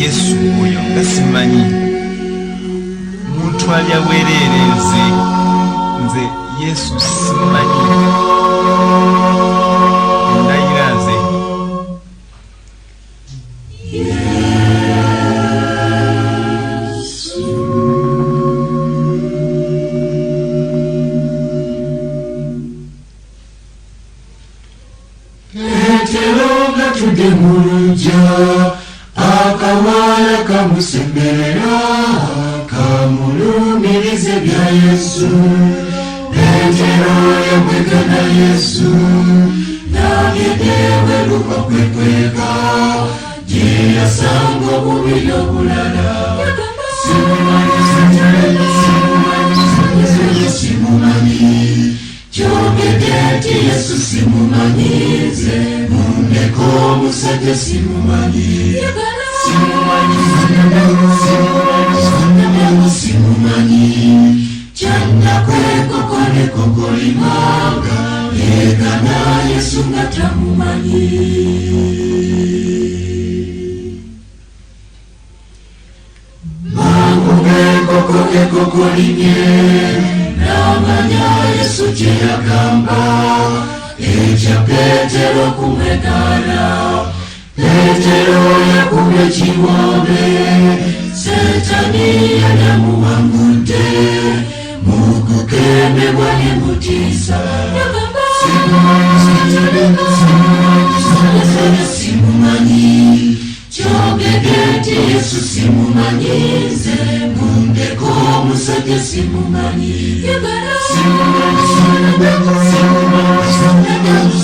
Yesu oyo nga simanyi muntu alya bwereere nze Yesu simanyi ndayira nze Eteronga tudemuluja akawala kamusemerera kamulumirize bya Yesu Petero yamwegana Yesu nagedewe luka kwekweka je yasanga obubiri obulala simumanyi kyogedeti Yesu simumanyize mundeko omusajja simumanyi kyanakwekokonekokolimanga yegana Yesu nga tamumanyi mangugekokokekokolimye namanya Yesu kye yagamba ekya Petero kumwegana Petero yakubye kiwombe Satani yanamuwangudde mukukemebwa ne mutiisa simumanyi kyogedde nti Yesu simumanyize mundeko omusajja simumanyi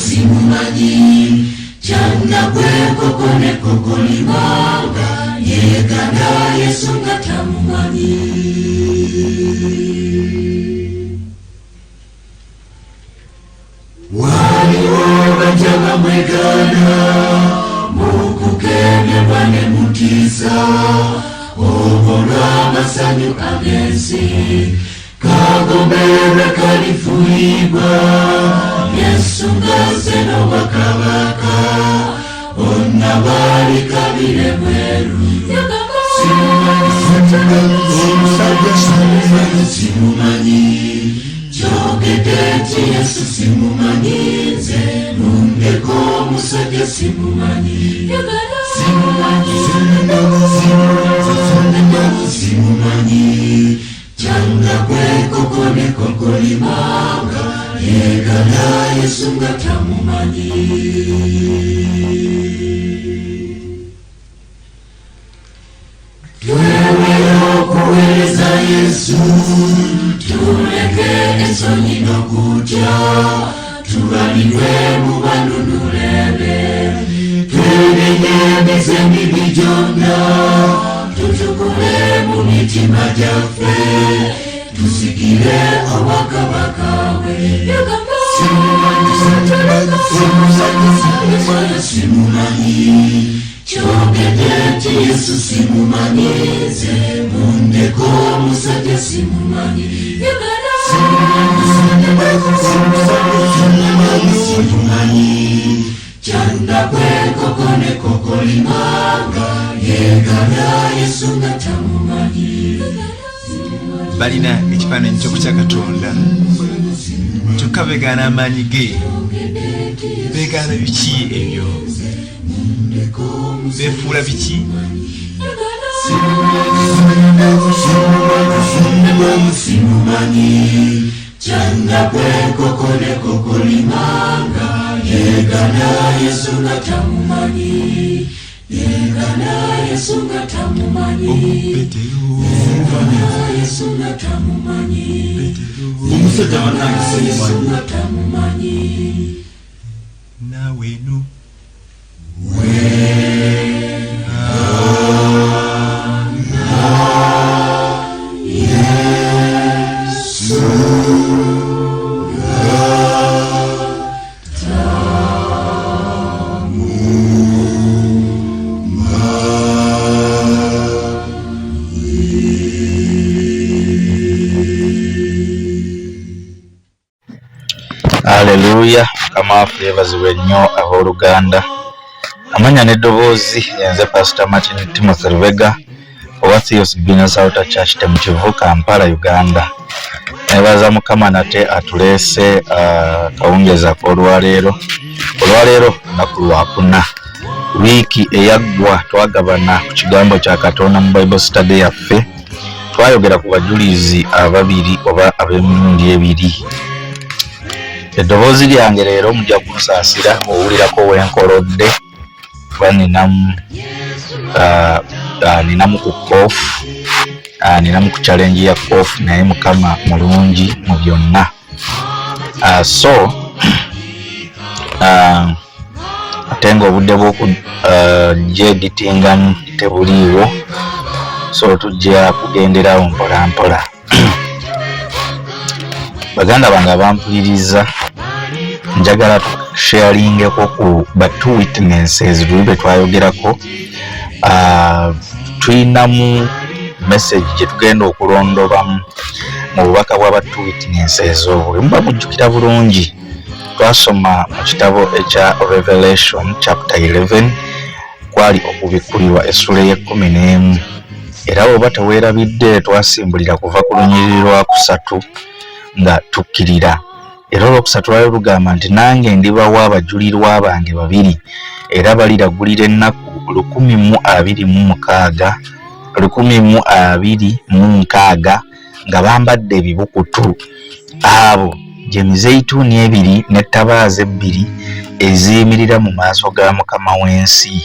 simumanyi kyanakwekokonekokolimanga yegana Yesu nga tamumanyi waliwo bajja bamwegana mukukemebwa ne mutiisa olw'amasanyu ag'ensi kagomberwe kalifuuyibwa Yesu ng'azze n'obwakabaka bonna baali kabire bweru simumanyi kyogedde nti Yesu simumanyize mundeko omusajja simumanyi simumanyi kyanakwekokonekokolimanga yegana Yesu nga tamumanyi tweweyo okuweereza Yesu tuleke ensonyi n'okutya tubalirwe mu banunulebe twenenye emize emibi gyonna tutukule mu mitima gyaffe tusikire obwakabaka bwe simumanyi kyogedde nti Yesu simumanyize mundeko omusajja simumanyi simumanyi kyanakwekokonekokolimanga yegana Yesu nga tamumanyi balina ekifaananyi ky'okutya Katonda kyokka beegaana amaanyi ge beegaana biki ebyo beefuula biki simumanyi kyanakwekokonekokolimanga yegana Yesu nga tamumanyi yegana Yesu nga tamumanyi yegana Yesu nga tamumanyi omusajja bannange Yesu nga tamumanyi naawe no Haleluya, kama yeebazibwe nnyo abooluganda amanya n'eddoboozi yenze Pastor Martin Timothy Lubega owa Theos Guinness Outer Church Temukivu, Kampala, Uganda. Nebaza Mukama nate atuleese kawungeza k'olwaleero. Olwaleero lunaku lwakuna, wiiki eyaggwa twagabana ku kigambo kya Katonda mu Bible study yaffe. Twayogera ku bajulizi ababiri oba ab'emirundi ebiri. Eddoboozi lyange leero mujja kunsaasira owulirako wenkolodde kuba ninamu ku koofu, ninamu ku challenge ya koofu, naye Mukama mulungi mu byonna. Ate nga obudde bw'okugyeeditingamu tebuliiwo, so tujja kugenderawo mpola mpola. Baganda bange abampuliriza, njagala sharingeko ku ba two witnesses luli bwe twayogerako. Tulinamu message gye tugenda okulondobamu mu bubaka bw'aba two witnesses obwo. Muba mujjukira bulungi twasoma mu kitabo ekya Revelation chapter 11 kwali okubikkulirwa essula y'e11, era oba teweerabidde twasimbulira kuva ku lunyiriri lwa 3 nga tukkirira. Era olwokusatu lwali lugamba nti nange ndibawa abajulirwa bange 2 era baliragulira ennaku 126 nga bambadde ebibukutu. Abo gye mizeyituuni 2 n'ettabaaza 2 eziyimirira mu maaso ga Mukama w'ensi.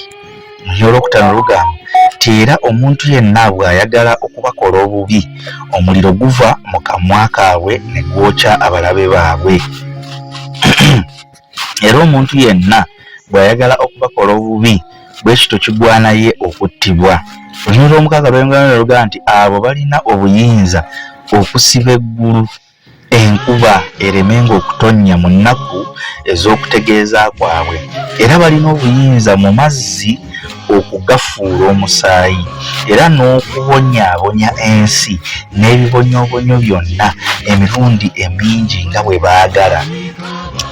Olwokutaano lugamba nti era omuntu yenna bw'ayagala okubakola obubi, omuliro guva mu kamwa kaabwe ne gwokya abalabe baabwe. Era omuntu yenna bw'ayagala okubakola obubi, bwe kityo kigwana ye okuttibwa. Olunyiriri lw'omukaaga lugamba nti abo balina obuyinza okusiba eggulu enkuba eremenga okutonnya mu nnaku ez'okutegeeza kwabwe, era balina obuyinza mu mazzi okugafuula omusaayi, era n'okubonyaabonya ensi n'ebibonyoobonyo byonna emirundi emingi nga bwe baagala.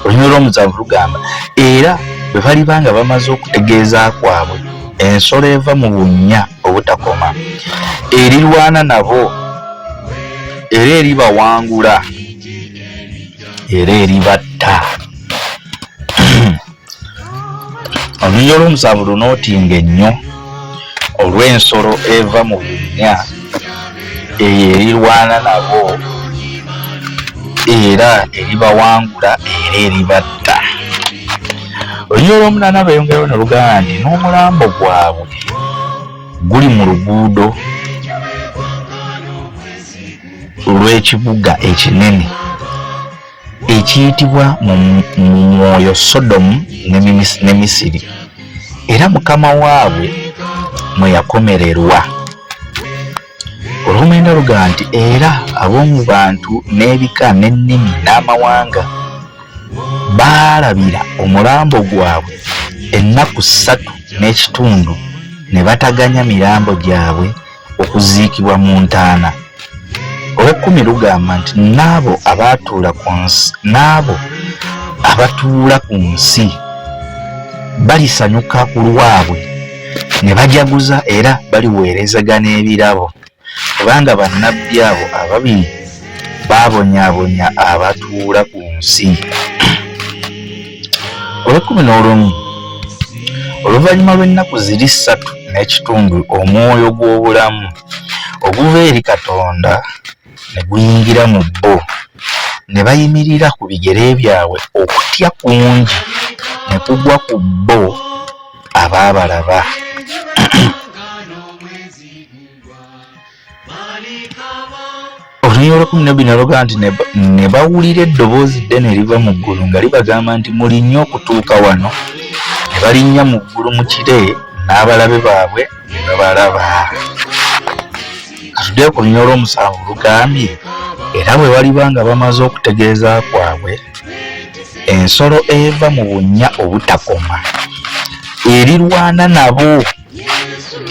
Olunyiriri lw'omusanvu lugamba era bwe balibanga bamaze okutegeeza kwabwe, ensolo eva mu bunnya obutakoma erirwana nabo, era eribawangula, era eribatta. Olunyiriri lw'omusanvu lunootinga ennyo olw'ensolo eva mu bunnya eyo erirwana nabo, era eribawangula, era eribatta. Olunyiriri lw'omunaana beeyongerayo ne lugamba nti n'omulambo gwabwe guli mu luguudo lw'ekibuga ekinene ekiyitibwa mu mwoyo Sodomu ne Misiri, era Mukama waabwe mwe yakomererwa. Olw'omwenda lugamba nti era ab'omu bantu n'ebika n'ennimi n'amawanga baalabira omulambo gwabwe ennaku 3.5 ne bataganya mirambo gyabwe okuziikibwa mu ntaana. Olw'ekkumi lugamba nti n'abo abatuula ku nsi balisanyuka ku lwabwe ne bajaguza era baliweerezagana ebirabo, kubanga bannabbi abo ababiri baabonyaabonya abatuula ku nsi. Olw'e11 oluvannyuma lw'ennaku 3.5 omwoyo gw'obulamu oguva eri Katonda ne guyingira mu bo, ne bayimirira ku bigere byabwe, okutya kungi ne kugwa ku bo abaabalaba. Olunyiriri lw'e12 lugamba nti ne bawulira eddoboozi ddene eriva mu ggulu nga libagamba nti mulinnye okutuuka wano. Ne balinnya mu ggulu mu kire, n'abalabe baabwe ne babalaba. Katuddeyo ku lunyiriri lw'omusanvu lugambye era bwe balibanga bamaze okutegeeza kwabwe, ensolo eva mu bunnya obutakoma erirwana nabo,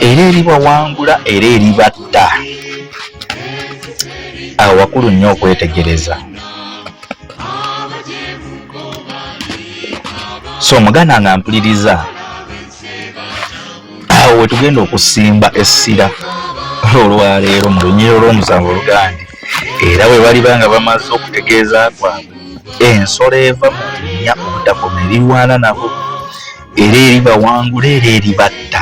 era eribawangula, era eribatta. Awo wakulu nnyo okwetegereza. So muganda nga mpuliriza, awo wetugenda okusimba essira olwaleero mu lunyiriro lw'omusanvu olugandi, era bwe baliba nga bamaze okutegeeza kwabwe ensolo eva mu bunnya obutakoma erirwana nabo, era eribawangula era eribatta.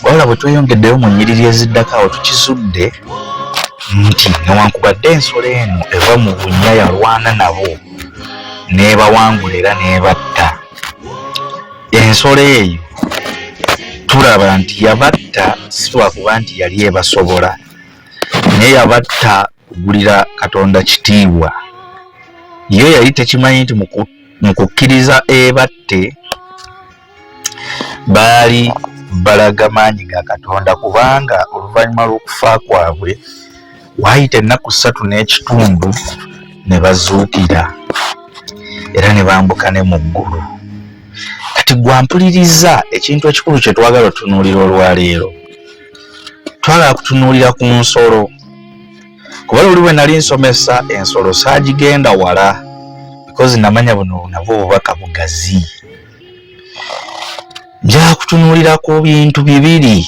Wabula bwe tweyongeddeyo mu nnyiriri eziddako awo tukizudde nti newankubadde ensolo eno eva mu bunnya yalwana nabo n'ebawangula era n'ebatta, ensolo eyo tulaba nti yabatta si lwakuba nti yali ebasobola, naye yabatta kugulira Katonda kitiibwa. Yo yali tekimanyi nti mu kukkiriza ebatte baali balaga maanyi ga Katonda, kubanga oluvannyuma lw'okufa kwabwe waayita ennaku 3 n'ekitundu ne bazuukira era ne bambuka ne mu ggulu. Kati gwampuliriza ekintu ekikulu kye twagala otunuulira olwaleero, twagala kutunuulira ku nsolo, kuba luli bwe nali nsomesa ensolo saagigenda wala because namanya buno nabwo obubaka bugazi. Njala kutunuulira ku bintu bibiri: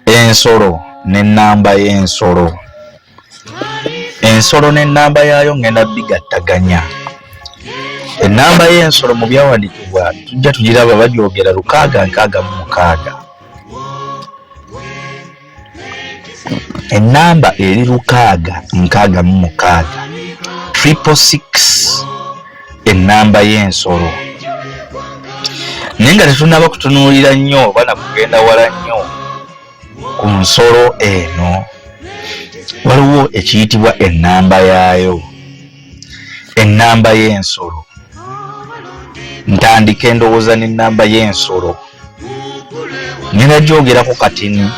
ensolo n'ennamba y'ensolo. Ensolo n'ennamba yaayo ngenda bigattaganya. Ennamba y'ensolo mu byawandiikibwa tujja tugiraba bagyogera 666. Ennamba eri 666, 666 ennamba y'ensolo. Naye nga tetunaba kutunuulira nnyo oba nakugenda wala nnyo ku nsolo eno, waliwo ekiyitibwa ennamba yaayo, ennamba y'ensolo. Ntandika endowooza n'ennamba y'ensolo, ngenda gyogerako katini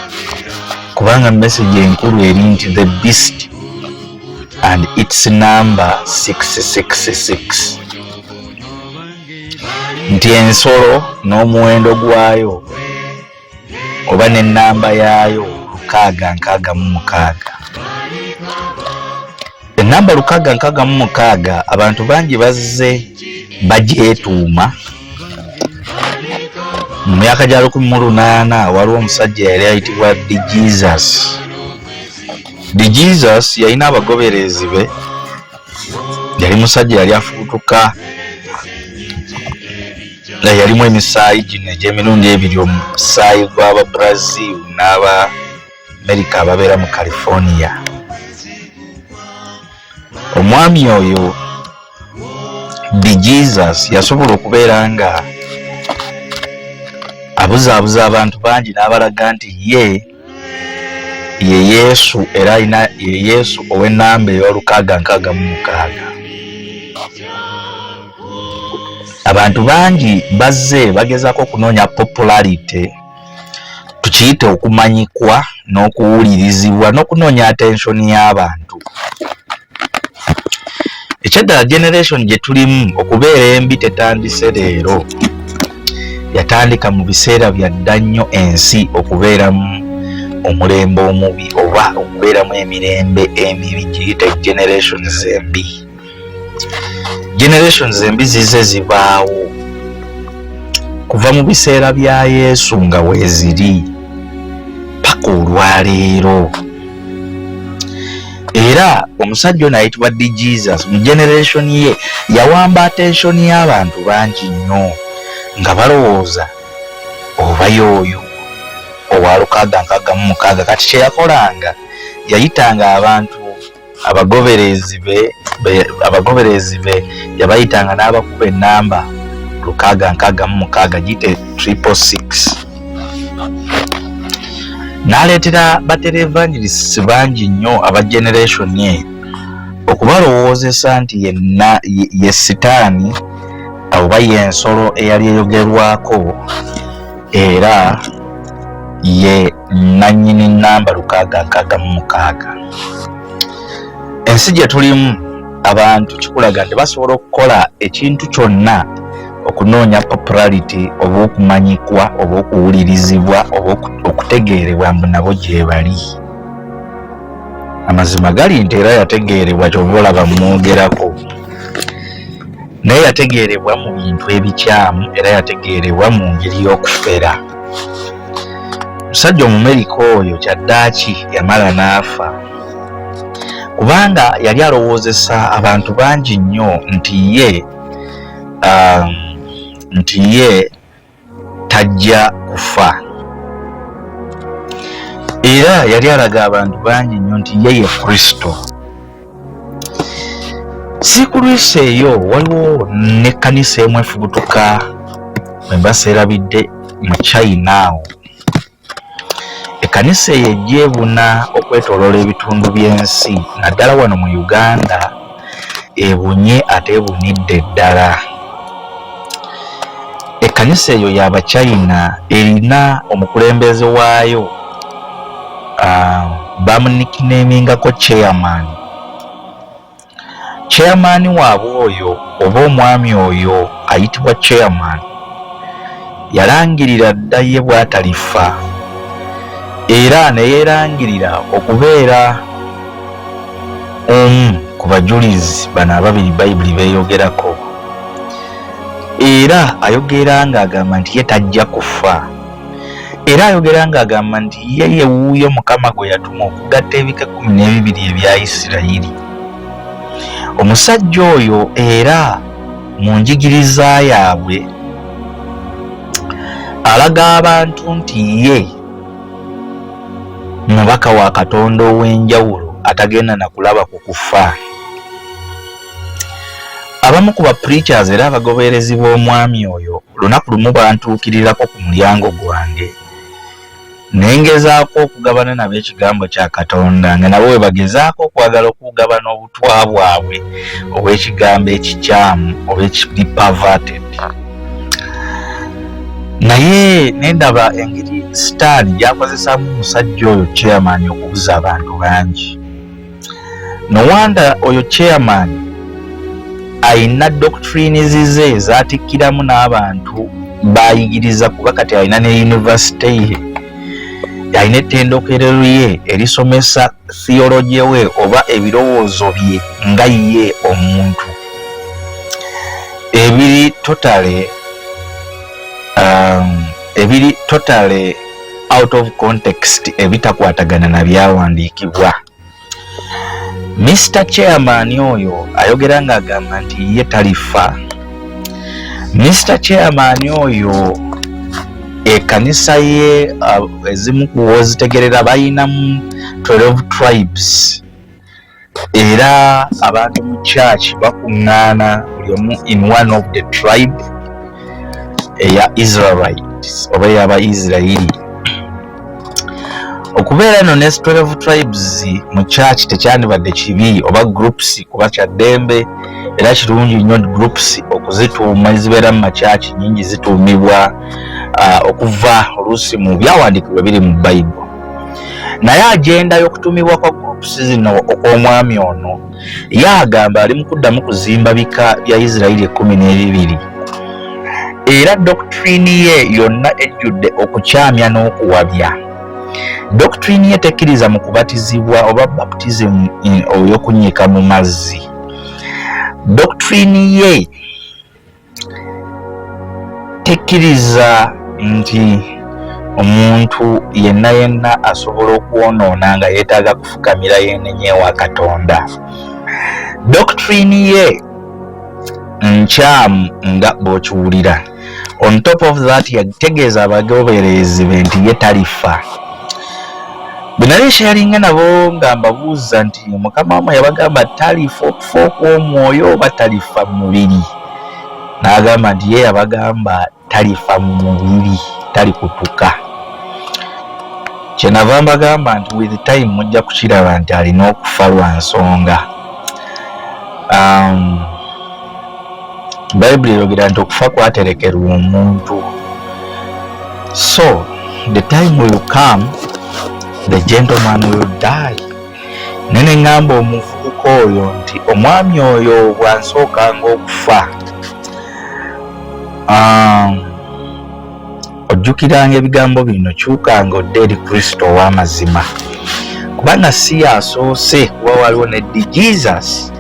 kubanga message enkulu eri nti the beast and its number 666, nti ensolo n'omuwendo gwayo oba n'ennamba yaayo 666. Ennamba 666 abantu bangi bazze bagyetuuma. Mu myaka gya 1800 waliwo omusajja yali ayitibwa DeJesus. DeJesus yalina abagoberezi be, yali musajja yali afuutuka, yalimu emisaayi gino egy'emirundi ebiri, omusaayi gw'aba Brazil n'aba America ababeera mu California. Omwami oyo DeJesus yasobola okubeera nga abuzaabuza abantu bangi n'abalaga nti ye Yesu era alina ye Yesu ow'ennamba eya666. Abantu bangi bazze bagezaako okunoonya popularity, tukiyite okumanyikwa n'okuwulirizibwa n'okunoonya attention y'abantu. Ekyaddala generation gye tulimu okubeera embi tetandise leero, yatandika mu biseera bya dda nnyo ensi okubeeramu omulembe omubi oba okubeeramu emirembe emibi, giyite generations embi. Generations embi zize zibaawo kuva mu biseera bya Yesu nga weeziri paka olwaleero. Era omusajja ono ayitibwa DeJesus mu generation ye yawamba attention y'abantu bangi nnyo nga balowooza oba y'oyo owa 666. Kati kye yakolanga yayitanga abantu abagoberezi be yabayitanga n'abakuba ennamba 666 gite 666. N'aleetera baterevangelists bangi nnyo aba generation ye okubalowoozesa nti ye sitaani oba y'ensolo eyali eyogerwako era ye nannyini nnamba 666. Ensi gye tulimu abantu kikulaga nti basobola okukola ekintu kyonna okunoonya popularity oba okumanyikwa oba okuwulirizibwa oba okutegeerebwa mbu nabo gye bali. Amazima gali nti era yategeerebwa ky'oba olaba mwogerako. naye yategeerebwa mu bintu ebikyamu era yategeerebwa mu ngeri y'okufera. Omusajja Omumerika oyo kyaddaaki yamala n'afa kubanga yali alowoozesa abantu bangi nnyo nti ye tajja kufa, era yali alaga abantu bangi nnyo nti ye Kristo. Si ku lwisi eyo waliwo n'ekkanisa emu efubutuka bwe mbaseerabidde mu China awo. Ekkanisa eyo ejja ebuna okwetooloola ebitundu by'ensi, naddala wano mu Uganda ebunye ate ebunidde ddala. Ekkanisa eyo y'Abachina erina omukulembeze waayo bamunikinamingako chairman waabwe oyo oba omwami oyo ayitibwa chairman yalangirira dda ye bw'atalifa era ne yeerangirira okubeera omu ku bajulizi bano ababiri Bayibuli beeyogerako, era ayogera ng'agamba nti ye tajja kufa, era ayogera ng'agamba nti ye wuuyo Mukama gwe yatuma okugatta ebika 12 ebya Isirayiri. Omusajja oyo era mu njigiriza yaabwe alaga abantu nti ye mubaka wa Katonda ow'enjawulo atagenda na kulaba ku kufa. Abamu ku preachers era abagoberezi b'omwami oyo lunaku lumu bantuukirirako ku mulyango gwange nengezaako okugabana nabo ekigambo kya Katonda nga nabo bwe bagezaako okwagala okugabana obutwa bwabwe obw'ekigambo ekikyamu oba ekiri perverted. Naye nendaba engeri sitaani gyakozesaamu omusajja oyo chairman okubuza abantu bangi. No wonder oyo chairman ayina doctrines ze zatikkiramu n'abantu bayigiriza kuba kati ayina ne university ye, ayina ettendekero lye erisomesa theology we oba ebirowoozo bye nga ye omuntu ebiri totally out of context ebitakwatagana na byawandiikibwa. Mr. Chairman oyo ayogera ng'agamba nti ye talifa. Mr. Chairman oyo ekkanisa ye ezimu kuwozitegerera bayinamu 12 tribes, era abantu mu church bakuŋŋaana buli omu in one of the tribe eya Israelites oba ey'Abaisirayiri. Okubeera eno ne 12 tribes mu church tekyandibadde kibi oba groups kuba kyaddembe, era kirungi nnyo groups okuzituuma ezibeera mu machachi nyingi zituumibwa okuva oluusi mu byawandiikibwa biri mu Bayibuli. Naye agenda y'okutuumibwa kwa groups zino okw'omwami ono yagamba ali mu kuddamu kuzimba bika bya Isirayiri 12, era doctrine ye yonna ejjudde okukyamya n'okuwabya. Doctrine ye tekkiriza mu kubatizibwa oba baptism ey'okunnyika mu mazzi. Doctrine ye tekkiriza nti omuntu yenna asobola okwonoona nga yeetaaga kufukamira yenenye wa Katonda. Doctrine ye nkyamu nga bw'okiwulira. On top of that yategeeza abagoberezi be nti ye talifa. Binalesha yalinga nabo nga mbabuuza nti Mukama wamwe yabagamba talifa okufa okw'omwoyo oba talifa mu mubiri. N'agamba nti ye yabagamba talifa mu mubiri, talikutuka. Kyenava mbagamba nti with time mujja kukiraba nti alina okufa lwa nsonga. Bayibuli erogera nti okufa kwaterekerwa omuntu. So the time will come, the gentleman will die. Nene ngamba omuvubuka oyo nti omwami oyo bwansookanga okufa, ojjukiranga ebigambo bino, kyukanga odde eri Kristo ow'amazima, kubanga si asoose kuba waliwo neddi Jesus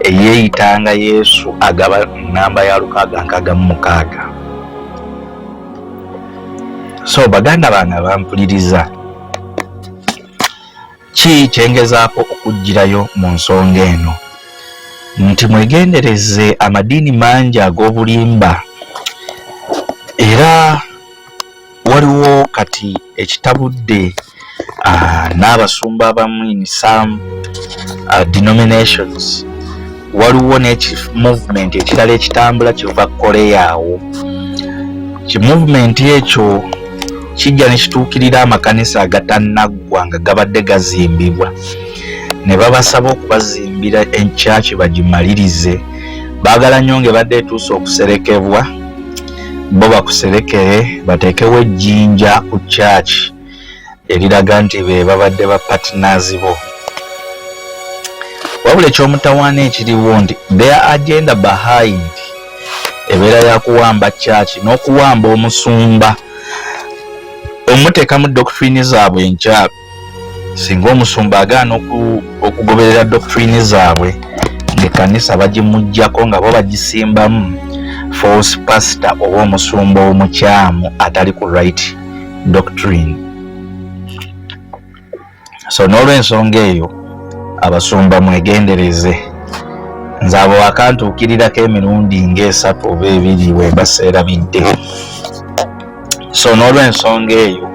eyeeyitanga Yesu agaba nnamba ya 666. So baganda bange abampuliriza, ki kyengezaako okugirayo mu nsonga eno nti mwegendereze amadiini mangi ag'obulimba, era waliwo kati ekitabudde n'abasumba abamu in some denominations. Waliwo movement ekirala ekitambula kiva Korea awo. Ki movement ekyo kijja ne kituukirira amakanisa agatannaggwa nga gabadde gazimbibwa, ne babasaba okubazimbira enkyaki bagimalirize. Baagala nnyo ng'ebadde etuuse okuserekebwa, bo bakuserekere bateekewo ejjinja ku kyaki eriraga nti be babadde ba partners bo. Wabula ekyomutawaana ekiriwo nti their agenda behind ebeera ya kuwamba kyaki n'okuwamba omusumba, omuteeka mu doctrine zaabwe enkyamu. Singa omusumba agaana okugoberera doctrine zaabwe, ng'ekkanisa bagimuggyako nga bo bagisimbamu false pastor oba omusumba omukyamu atali ku right doctrine. So n'olw'ensonga eyo abasumba mwegendereze. Nze abo akantuukirirako emirundi ng'esatu oba ebiri we baseerabidde. So n'olw'ensonga eyo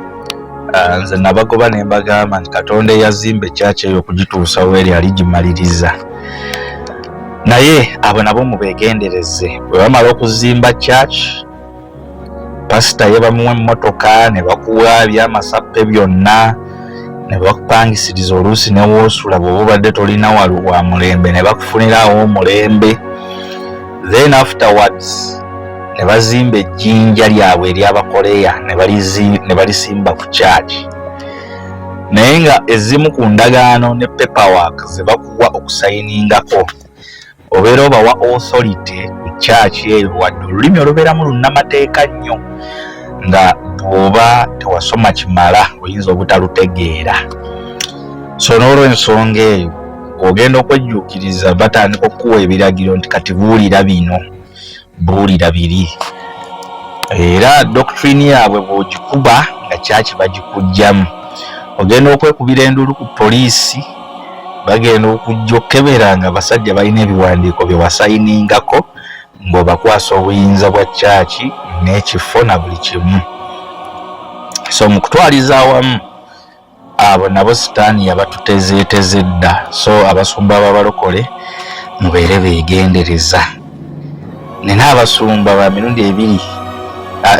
nze nabagoba ne mbagamba nti Katonda eyazimba ekyaki eyo okugituusa w'eri aligimaliriza. Naye abo nabo mubeegendereze. Bwe bamala okuzimba kyaki, pasita ye bamuwa emmotoka ne bakuwaabya amasappe byonna, ne bakupangisiriza oluusi ne woosula bw'oba obadde tolina wa mulembe ne bakufunirawo omulembe. Then afterwards ne bazimba ejjinja lyabwe ery'Abakoleya ne balisimba ku kyaki. Naye nga ezimu ku ndagaano ne paperwork ze bakuwa okusayiningako, obeera obawa authority ku kyaki eyo wadde olulimi olubeeramu lunnamateeka nnyo, nga bw'oba tewasoma kimala oyinza obutalutegeera. So n'olw'ensonga eyo ogenda okwejjuukiriza batandika okukuwa ebiragiro nti kati buulira bino, buulira biri. Era doctrine yaabwe bw'ogikuba nga kyaki bagikuggyamu. Ogenda okwekubira endulu ku poliisi, bagenda okujja okukebera nga abasajja balina ebiwandiiko bye wasayiningako ng'obakwasa obuyinza bwa kyaki n'ekifo na buli kimu. So mu kutwaliza awamu abo nabo sitaani yabatutezeeteze dda. So abasumba b'abalokole mubeere beegendereza. Nina abasumba ba mirundi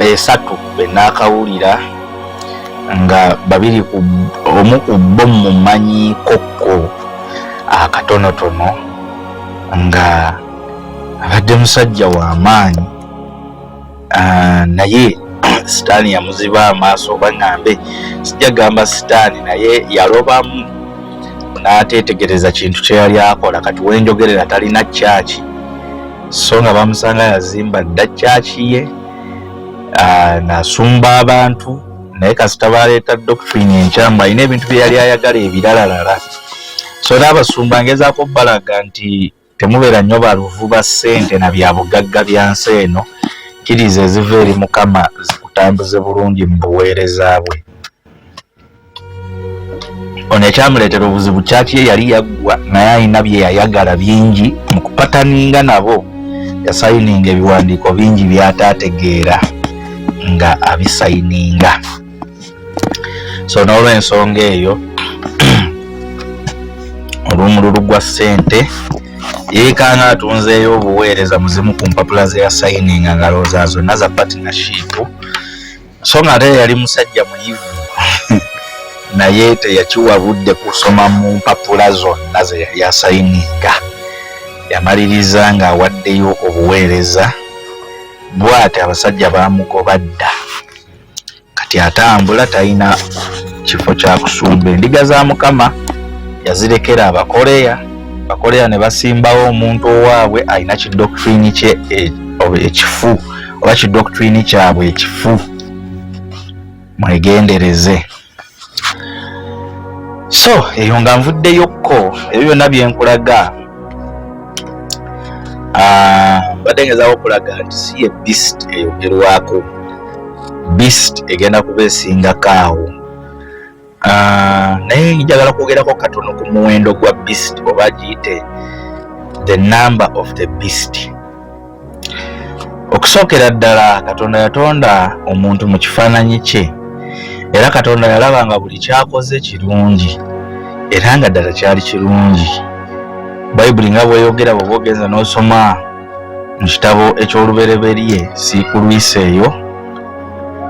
esatu be naakawulira nga babiri omu ku bo mumanyikokko akatonotono nga abadde musajja w'amaanyi, naye sitaani yamuziba amaaso. Oba ngambe sijja gamba sitaani, naye yalobamu n'ateetegereza kintu kye yali akola. Kati wenjogerera talina kyaki, so nga bamusanga yazimba dda kyaki ye, n'asumba abantu. Naye kasita baleeta doctrine enkyamu, alina ebintu bye yali ayagala ebiralalala. So n'abasumba ngezaako balaga nti temubeera nnyo baluvu ba ssente na bya bugagga bya nsi eno. Kkiriza eziva eri Mukama zikutambuze bulungi mu buweereza bwe. Ono ekyamuleetera obuzibu kyaki ye yali yaggwa, naye alina bye yayagala bingi. Mu kupataninga nabo yasayininga ebiwandiiko bingi by'ataategeera nga abisayininga. So n'olw'ensonga eyo olw'omululu gwa ssente yeekanga atunzeeyo obuweereza muzimu ku mpapula ze yasayininga nga looza zonna za partnership. So nga ate yali musajja muyivu naye teyakiwa budde kusoma mu mpapula zonna ze yali asayininga. Yamaliriza nga awaddeyo obuweereza, bw'ate abasajja baamugoba dda. Kati atambula talina kifo kya kusumba. Endiga za Mukama yazirekera Abakoleya. Abakoleya ne basimbawo omuntu owaabwe alina kidoctrine kye ekifu, oba kidoctrine kyabwe ekifu. Mwegendereze. So eyo nga nvuddeyokko ebyo byonna bye nkulaga Mbadde ngezaako okulaga nti si ye beast eyogerwako. Beast egenda kuba esingako awo. Naye njagala kwogerako katono ku muwendo gwa beast, oba giyite the number of the beast. Okusookera ddala, Katonda yatonda omuntu mu kifaananyi kye, era Katonda yalaba nga buli kyakoze kirungi, era nga ddala kyali kirungi. Bayibuli nga bweyogera, bw'oba ogenza n'osoma mu kitabo eky'olubereberye sikulwisa eyo,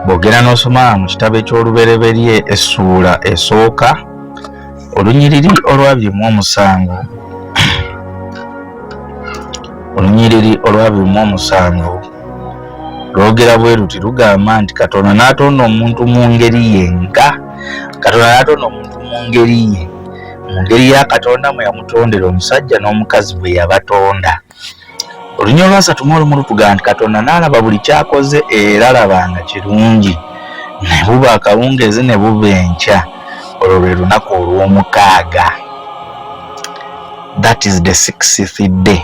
bw'ogenda n'osoma mu kitabo eky'olubereberye essuula esooka olunyiriri olwa 27 lwogera bwe luti, lugamba nti Katonda n'atonda omuntu mu ngeri ye mu ngeri ya Katonda mwe yamutondera omusajja n'omukazi bwe yabatonda. Olunya olwasatu lutugamba nti Katonda n'alaba buli kyakoze era laba nga kirungi, ne buba akawungeezi ne buba enkya, olwo lwe lunaku olw'omukaaga. That is the 6th day.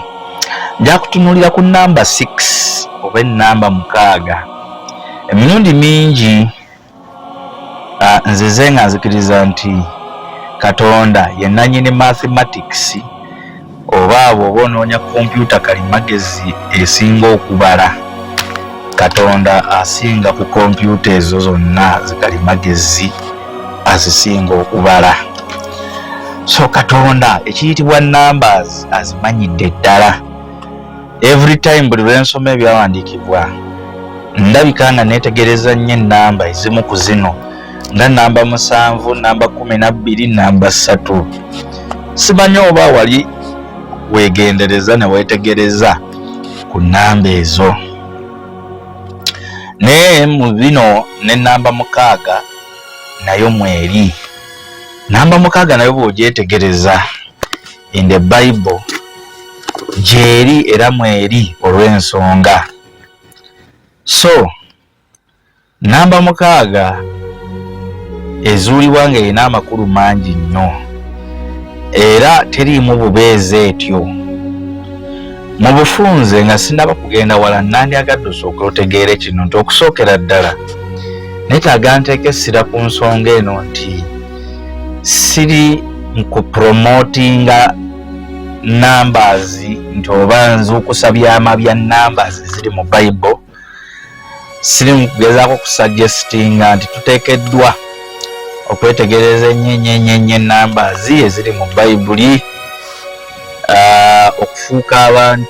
Nja kutunuulira ku namba 6 oba ennamba 6. Emirundi mingi nzize nga nzikiriza nti Katonda ye nannyini mathematics, oba bw'oba onoonya kompyuta kalimagezi esinga okubala, Katonda asinga ku kompyuta ezo zonna zikalimagezi azisinga okubala. So Katonda ekiyitibwa numbers azimanyidde ddala. Every time buli lwe nsoma ebyawandiikibwa ndabika nga neetegereza nnyo ennamba ezimu ku zino, nga namba 7, namba 12, namba 3. Simanyi oba wali weegendereza ne weetegereza ku namba ezo. Naye mu bino ne namba 6 nayo mweri. Namba 6 nayo bw'ogyetegereza in the Bible gyeri era mweri olw'ensonga. So namba 6 ezuulibwa nga erina amakulu mangi nnyo, era teriimu bubeezi etyo. Mu bufunze nga sinaba kugenda wala, nandyagadde osooka otegeere kino nti okusookera ddala neetaaga nteeke essira ku nsonga eno nti siri nkupromotinga numbers nti oba nzuukusa byama bya numbers ziri mu Bible. Siri mukugezaako kusuggestinga nti tuteekeddwa okwetegereza ennyo numbers eziri mu Bayibuli, okufuuka abantu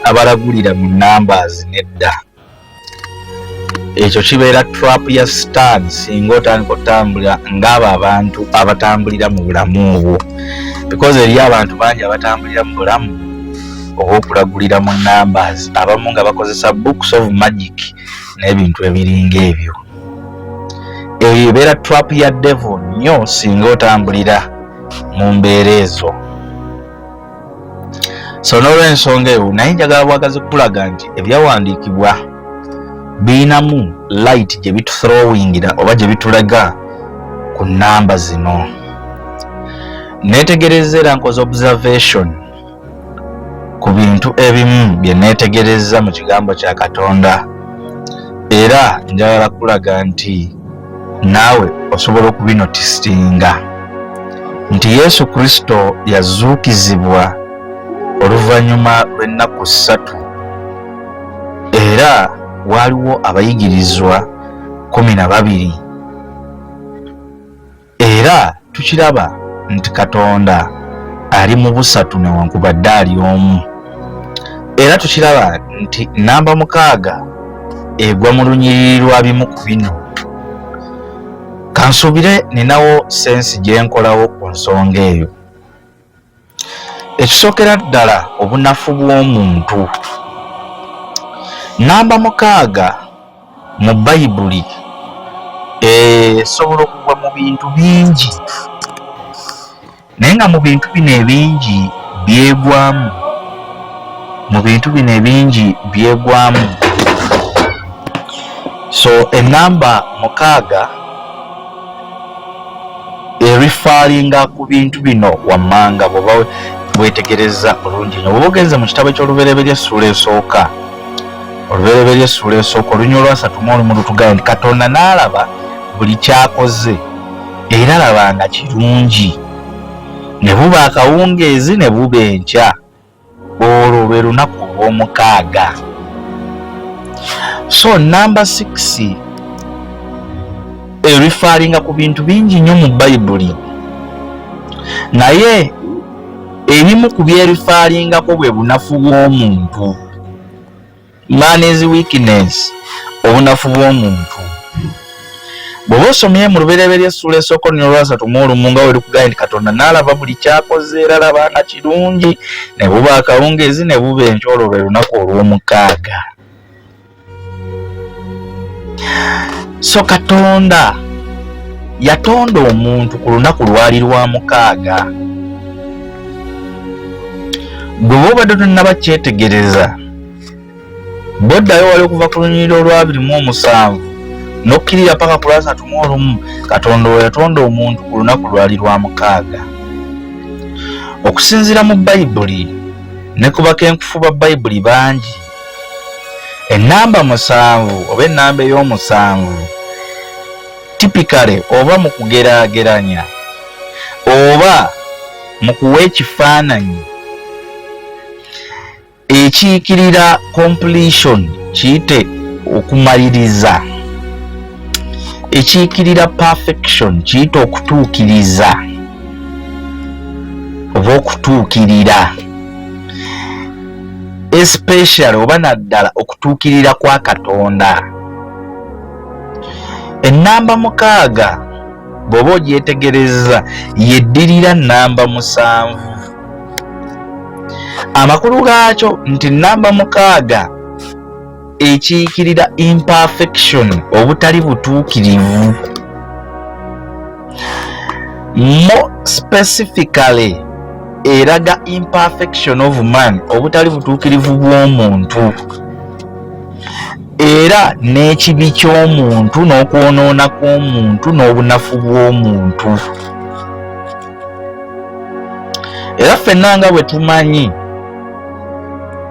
abalagulira mu numbers nedda. Ekyo kibeera trap ya Satan singa otandika otambula ng'abo abantu abatambulira mu bulamu obwo, because eri abantu bangi abatambulira mu bulamu obw'okulagulira mu numbers, abamu nga bakozesa books of magic n'ebintu ebiringa ebyo. Eyo ebeera trap ya devil nnyo singa otambulira mu mbeera ezo. So n'olw'ensonga eyo naye njagala bwagazi kulaga nti ebyawandiikibwa biinamu light gye bituthrowingira oba gye bitulaga ku namba zino. Neetegereza era nkoze observation ku bintu ebimu bye neetegereza mu kigambo kya Katonda, era njagala kulaga nti naawe osobola okubinotisinga nti Yesu Kristo yazuukizibwa oluvannyuma lw'ennaku 3, era waaliwo abayigirizwa 12, era tukiraba nti Katonda ali mu busatu newankubadde ali omu, era tukiraba nti namba 6 egwa mu lunyiriri lwa bimu ku bino. Kansuubire ninawo sensi gye nkolawo ku nsonga eyo. Ekisookera ddala obunafu bw'omuntu, namba 6 mu Bayibuli esobola okugwa mu bintu bingi, naye nga mu bintu bino ebingi byegwamu, so enamba 6 erifalinga ku bintu bino wammanga bwoba bwetegereza bulungi nnyo bw'oba ogenze mu kitabo ky'olubereberye essula esooka olubereberye essula esooka olunywa olwasatu mu olumu lutugamba nti Katonda n'alaba buli kyakoze era laba nga kirungi ne buba akawungeezi ne buba enkya olwo lwe lunaku olw'omukaaga. So number 6 erifaalinga ku bintu bingi nnyo mu Bayibuli, naye ebimu ku byerifaalingako bwe bunafu bw'omuntu, man's weakness, obunafu bw'omuntu. Bw'oba osomye mu lubereberye essula esooka olunywa olwasatu mu olumu nga werikugamba nti Katonda n'alaba buli kyakoze era laba nga kirungi ne buba akawungeezi ne buba enkya olwo lwe lunaku olw'omukaaga. So Katonda yatonda omuntu ku lunaku lwali lwa mukaaga. Gwe bw'obadde tonnaba kyetegereza boddayo wali okuva ku lunyiriro olwa 27 n'okkirira paka ku lwasatu mu olumu, Katonda we yatonda omuntu ku lunaku lwali lwa mukaaga. Okusinziira mu Bayibuli ne ku bakenkufu ba Bayibuli bangi, ennamba 7 oba ennamba ey'omusanvu typically oba mu kugeraageranya oba mu kuwa ekifaananyi ekiikirira completion, kiyite okumaliriza, ekiikirira perfection, kiyite okutuukiriza oba okutuukirira, especially oba naddala okutuukirira kwa Katonda. Ennamba 6 bw'oba ogyetegereza yeddirira nnamba 7. Amakulu gaakyo nti nnamba 6 ekiikirira imperfection, obutali butuukirivu. More specifically eraga imperfection of man, obutali butuukirivu bw'omuntu, era n'ekibi ky'omuntu n'okwonoona kw'omuntu n'obunafu bw'omuntu. Era ffenna nga bwe tumanyi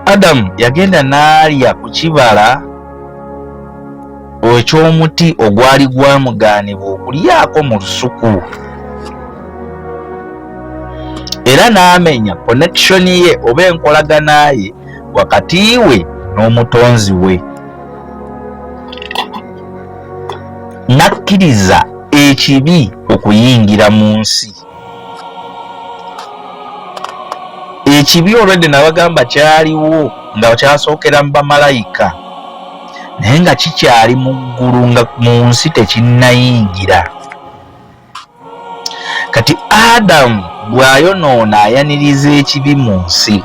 Adamu yagenda n'alya ku kibala eky'omuti ogwali gwamugaanibwa okulyako mu lusuku, era n'amenya connection ye oba enkolagana ye wakati we n'omutonzi we, n'akkiriza ekibi okuyingira mu nsi. Ekibi olwedde nabagamba kyaliwo nga kyasookera mu bamalayika, naye nga kikyali mu ggulu nga mu nsi tekinnayingira. Kati Adamu bw'ayonoona ayaniriza ekibi mu nsi.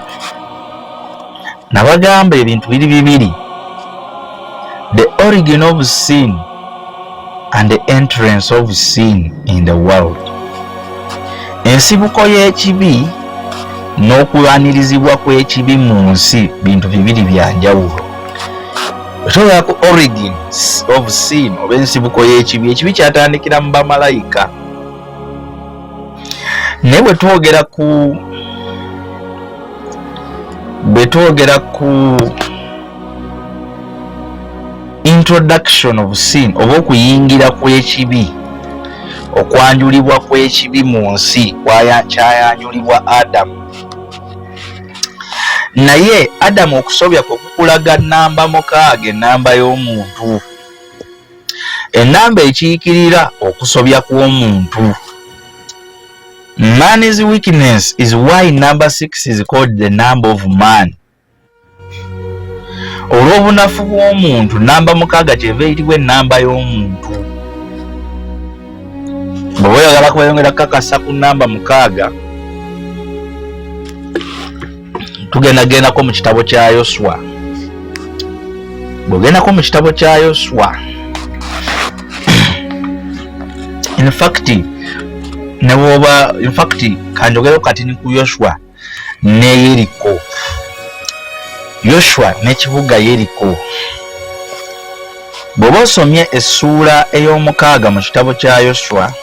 Nabagamba ebintu biri bibiri: the origin of sin and the entrance of sin in the world. Ensibuko y'ekibi n'okulwanirizibwa kw'ekibi mu nsi bintu bibiri bya njawulo. Otola ku origin of sin oba ensibuko y'ekibi, ekibi kyatandikira mu bamalayika, naye bwe twogera ku introduction of sin oba okuyingira kw'ekibi, okwanjulibwa kw'ekibi mu nsi kyayanjulibwa Adamu. Naye Adamu okusobya kwe kukulaga nnamba 6, ennamba y'omuntu, ennamba ekiikirira okusobya kw'omuntu. Man's weakness is why number 6 is called the number of man. Olw'obunafu bw'omuntu, nnamba 6 kyeva eyitibwa ennamba y'omuntu. Bw'oba oyagala kweyongera kakasa ku nnamba 6, tugendako mu kitabo kya Yoswa. Bw'ogendako mu kitabo kya Yoswa, in fact kanjogero kati ni ku Yoswa ne Yeriko. Yoswa n'ekibuga Yeriko. Bw'oba osomye essuula ey'omukaaga mu kitabo kya Yoswa,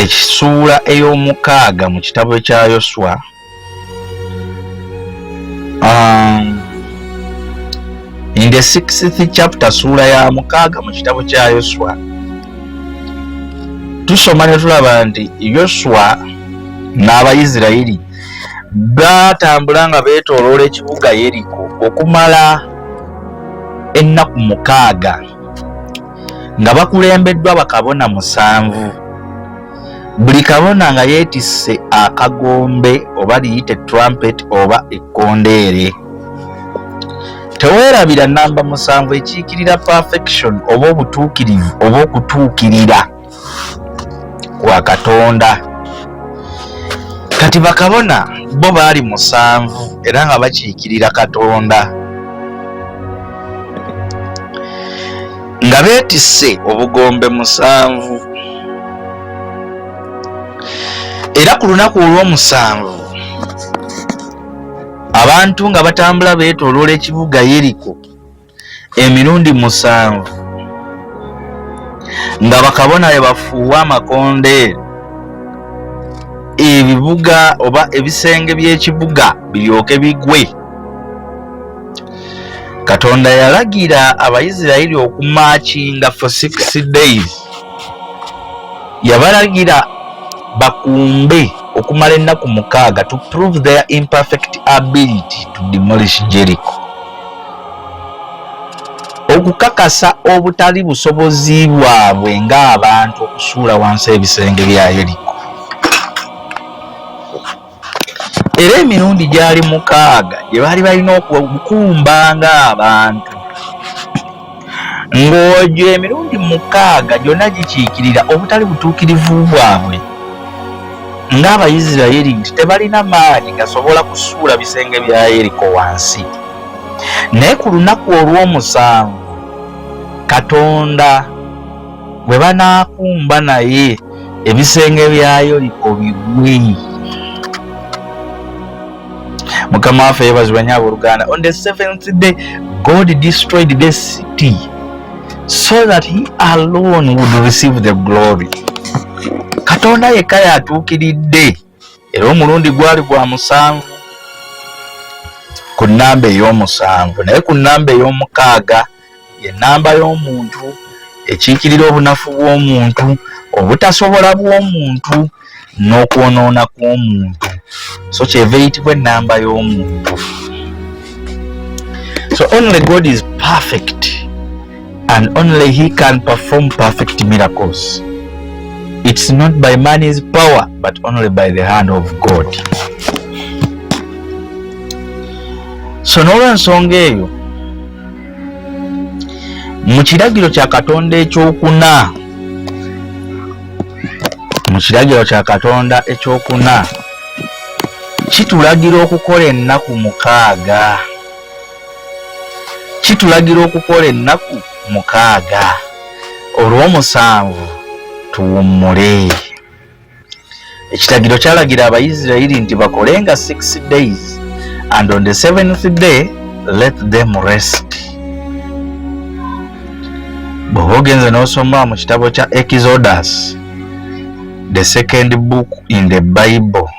ekisuula ey'omukaaga mu kitabo kya Yoswa in the 6th chapter suula ya mukaaga mu kitabo kya Yoswa tusoma ne tulaba nti Yoswa n'Abayisirayiri batambula nga beetooloola ekibuga Yeriko okumala ennaku 6 nga bakulembeddwa bakabona 7. Buli kabona nga yeetisse akagombe oba liyite trumpet oba ekkondeere. Teweerabira namba 7 ekiikirira perfection oba obutuukirivu oba okutuukirira kwa Katonda. Kati bakabona bo baali 7 era nga bakiikirira Katonda nga beetisse obugombe 7. Era ku lunaku olw'omusanvu abantu nga batambula beetooloola ekibuga Yeriko emirundi 7 nga bakabona bwe bafuuwa amakondeere ebibuga oba ebisenge by'ekibuga biryoke bigwe. Katonda yalagira Abayisirayiri okumaakinga for 6 days. Yabalagira bakumbe okumala ennaku 6 to prove their imperfect ability to demolish Jericho. Okukakasa obutali busobozi bwabwe ng'abantu okusuula wansi ebisenge bya Yeriko. Era emirundi gyali 6 gye baali balina okukumba ng'abantu. Ng'ogyo emirundi 6 gyonna gikiikirira obutali butuukirivu bwabwe ng'Abayisirayiri nti tebalina maanyi gasobola kusuula bisenge bya Yeriko wansi. Naye ku lunaku olw'omusanvu Katonda bwe banaakumba naye ebisenge bya Yeriko bigwe. Mukama waffe yeebazibwa nnyo abooluganda. On the 7th day God destroyed the city so that he alone would receive the glory. Katonda yekka yatuukiridde era omulundi gwali gwa 7 ku nnamba ey'omusanvu, naye ku nnamba ey'omukaaga ye nnamba y'omuntu ekiikirira obunafu bw'omuntu, obutasobola bw'omuntu n'okwonoona kw'omuntu. So kyeva eyitibwa ennamba y'omuntu. So only God is perfect and only he can perform perfect miracles. It's not by man's power but only by the hand of God. So n'olw'ensonga eyo mu kiragiro kya Katonda ekyokuna, kitulagira okukola ennaku 6. Kitulagira okukola ennaku 6. Olw'omusanvu tuwummule. Ekiragiro kyalagira Abayisirayiri nti bakolenga 6 days and on the 7th day let them rest. Bw'oba ogenze n'osoma mu kitabo kya Exodus, the second book in the Bible,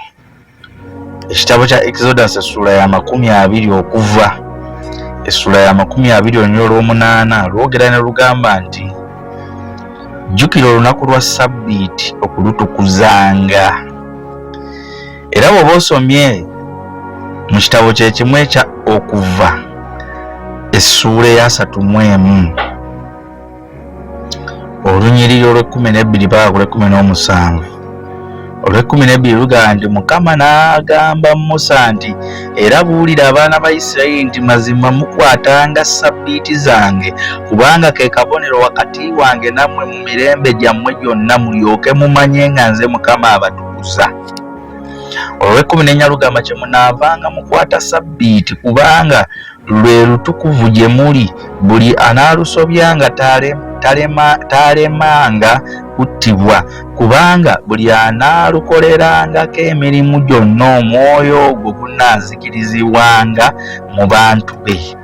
ekitabo kya Exodus essula ya 20 okuva essula ya 28 lwogera ne lugamba nti jjukira olunaku lwa Sabbiiti okulutukuzanga. Era bw'oba osomye mu kitabo kye kimu ekya Okuva essula ya 31 olunyiriri olw'12 paka ku lw'17, olw'12 lugamba nti Mukama n'agamba Musa nti era buulira abaana ba Isirayiri nti mazima mukwatanga Sabbiiti zange kubanga ke kabonero wakati wange nammwe mu mirembe gyammwe gyonna mulyoke mumanye nga nze Mukama abatukuza. Olw'14 lugamba kye munaavanga mukwata Sabbiiti kubanga lwe lutukuvu gye muli, buli anaalusobyanga talemanga kuttibwa kubanga buli anaalukolerangako emirimu gyonna omwoyo ogwo gunaazikirizibwanga mu bantu be.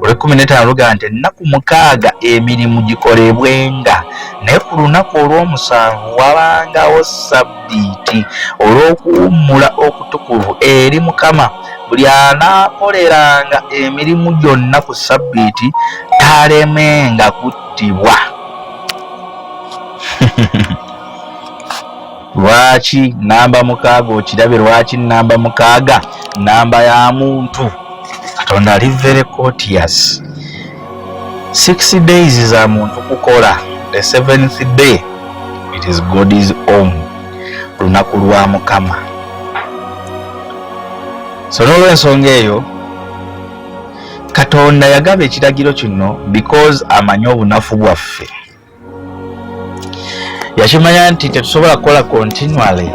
Olw'ekumi luga nti ennaku mukaaga emirimu gikolebwenga, naye ku lunaku olw'omusanvu wabangawo sabbiiti olw'okuwummula okutukuvu eri Mukama. Buli anaakoleranga emirimu gyonna ku sabbiiti talemenga kuttibwa. Lwaki namba mukaaga okirabye? Lwaki namba mukaaga namba ya muntu? Katonda ali very courteous. 6 days za muntu kukola, the 7th day it is God's own, lunaku lwa Mukama. So n'olw'ensonga eyo Katonda yagaba ekiragiro kino because amanyi obunafu bwaffe. Yakimanya nti tetusobola kukola continually,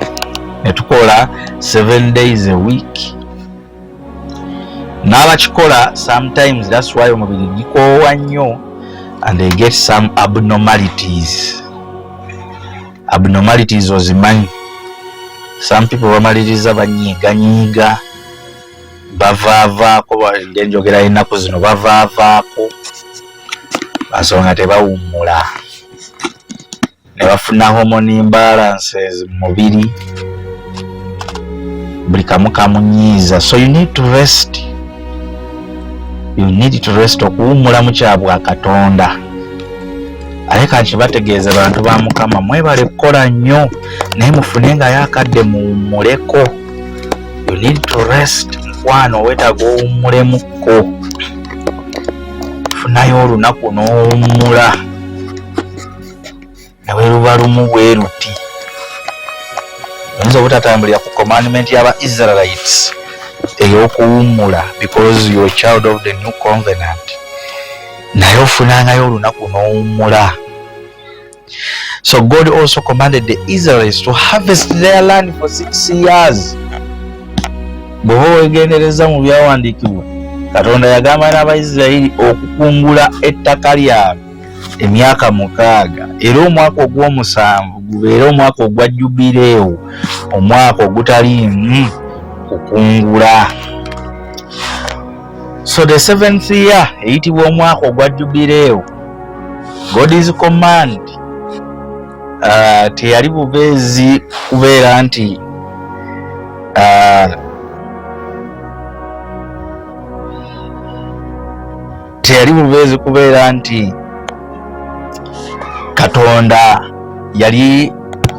ne tukola 7 days a week. N'abakikola sometimes, that's why omubiri gukoowa nnyo and they get some abnormalities. Abnormalities ozimanyi. Some people bamaliriza banyiiganyiiga, bavaavaako, ngenjogera ennaku zino bavaavaako, basonga tebawummula, ne bafuna hormone imbalances mu mubiri, buli kamu kamunyiiza. So you need to rest. You need to rest, okuwummula mu kyabwa Katonda. Ate kati bategeeza bantu ba Mukama, mwebale kukola nnyo naye mufunenga yakadde muwummuleko. You need to rest. Mukwano weetaaga owummulemu-ko. Funayo olunaku n'owummula, nawe luba lumu bwe luti. Oyinza obutatambulira ku commandment y'aba Israelites ey'okuwummula because you are a child of the new covenant, naye ofunangayo olunaku n'owummula. So God also commanded the Israelites to harvest their land for 6 years. Bw'oba weegendereza mu byawandiikibwa, Katonda yagamba n'Abayisirayiri okukungula ettaka lyabwe emyaka 6, era omwaka ogw'omusanvu gubeere omwaka ogwa Jubileewo, omwaka ogutaliimu kukungula. So the 7th year eyitibwa omwaka ogwa Jubileewo. God's command teyali bubeezi kubeera nti Katonda yali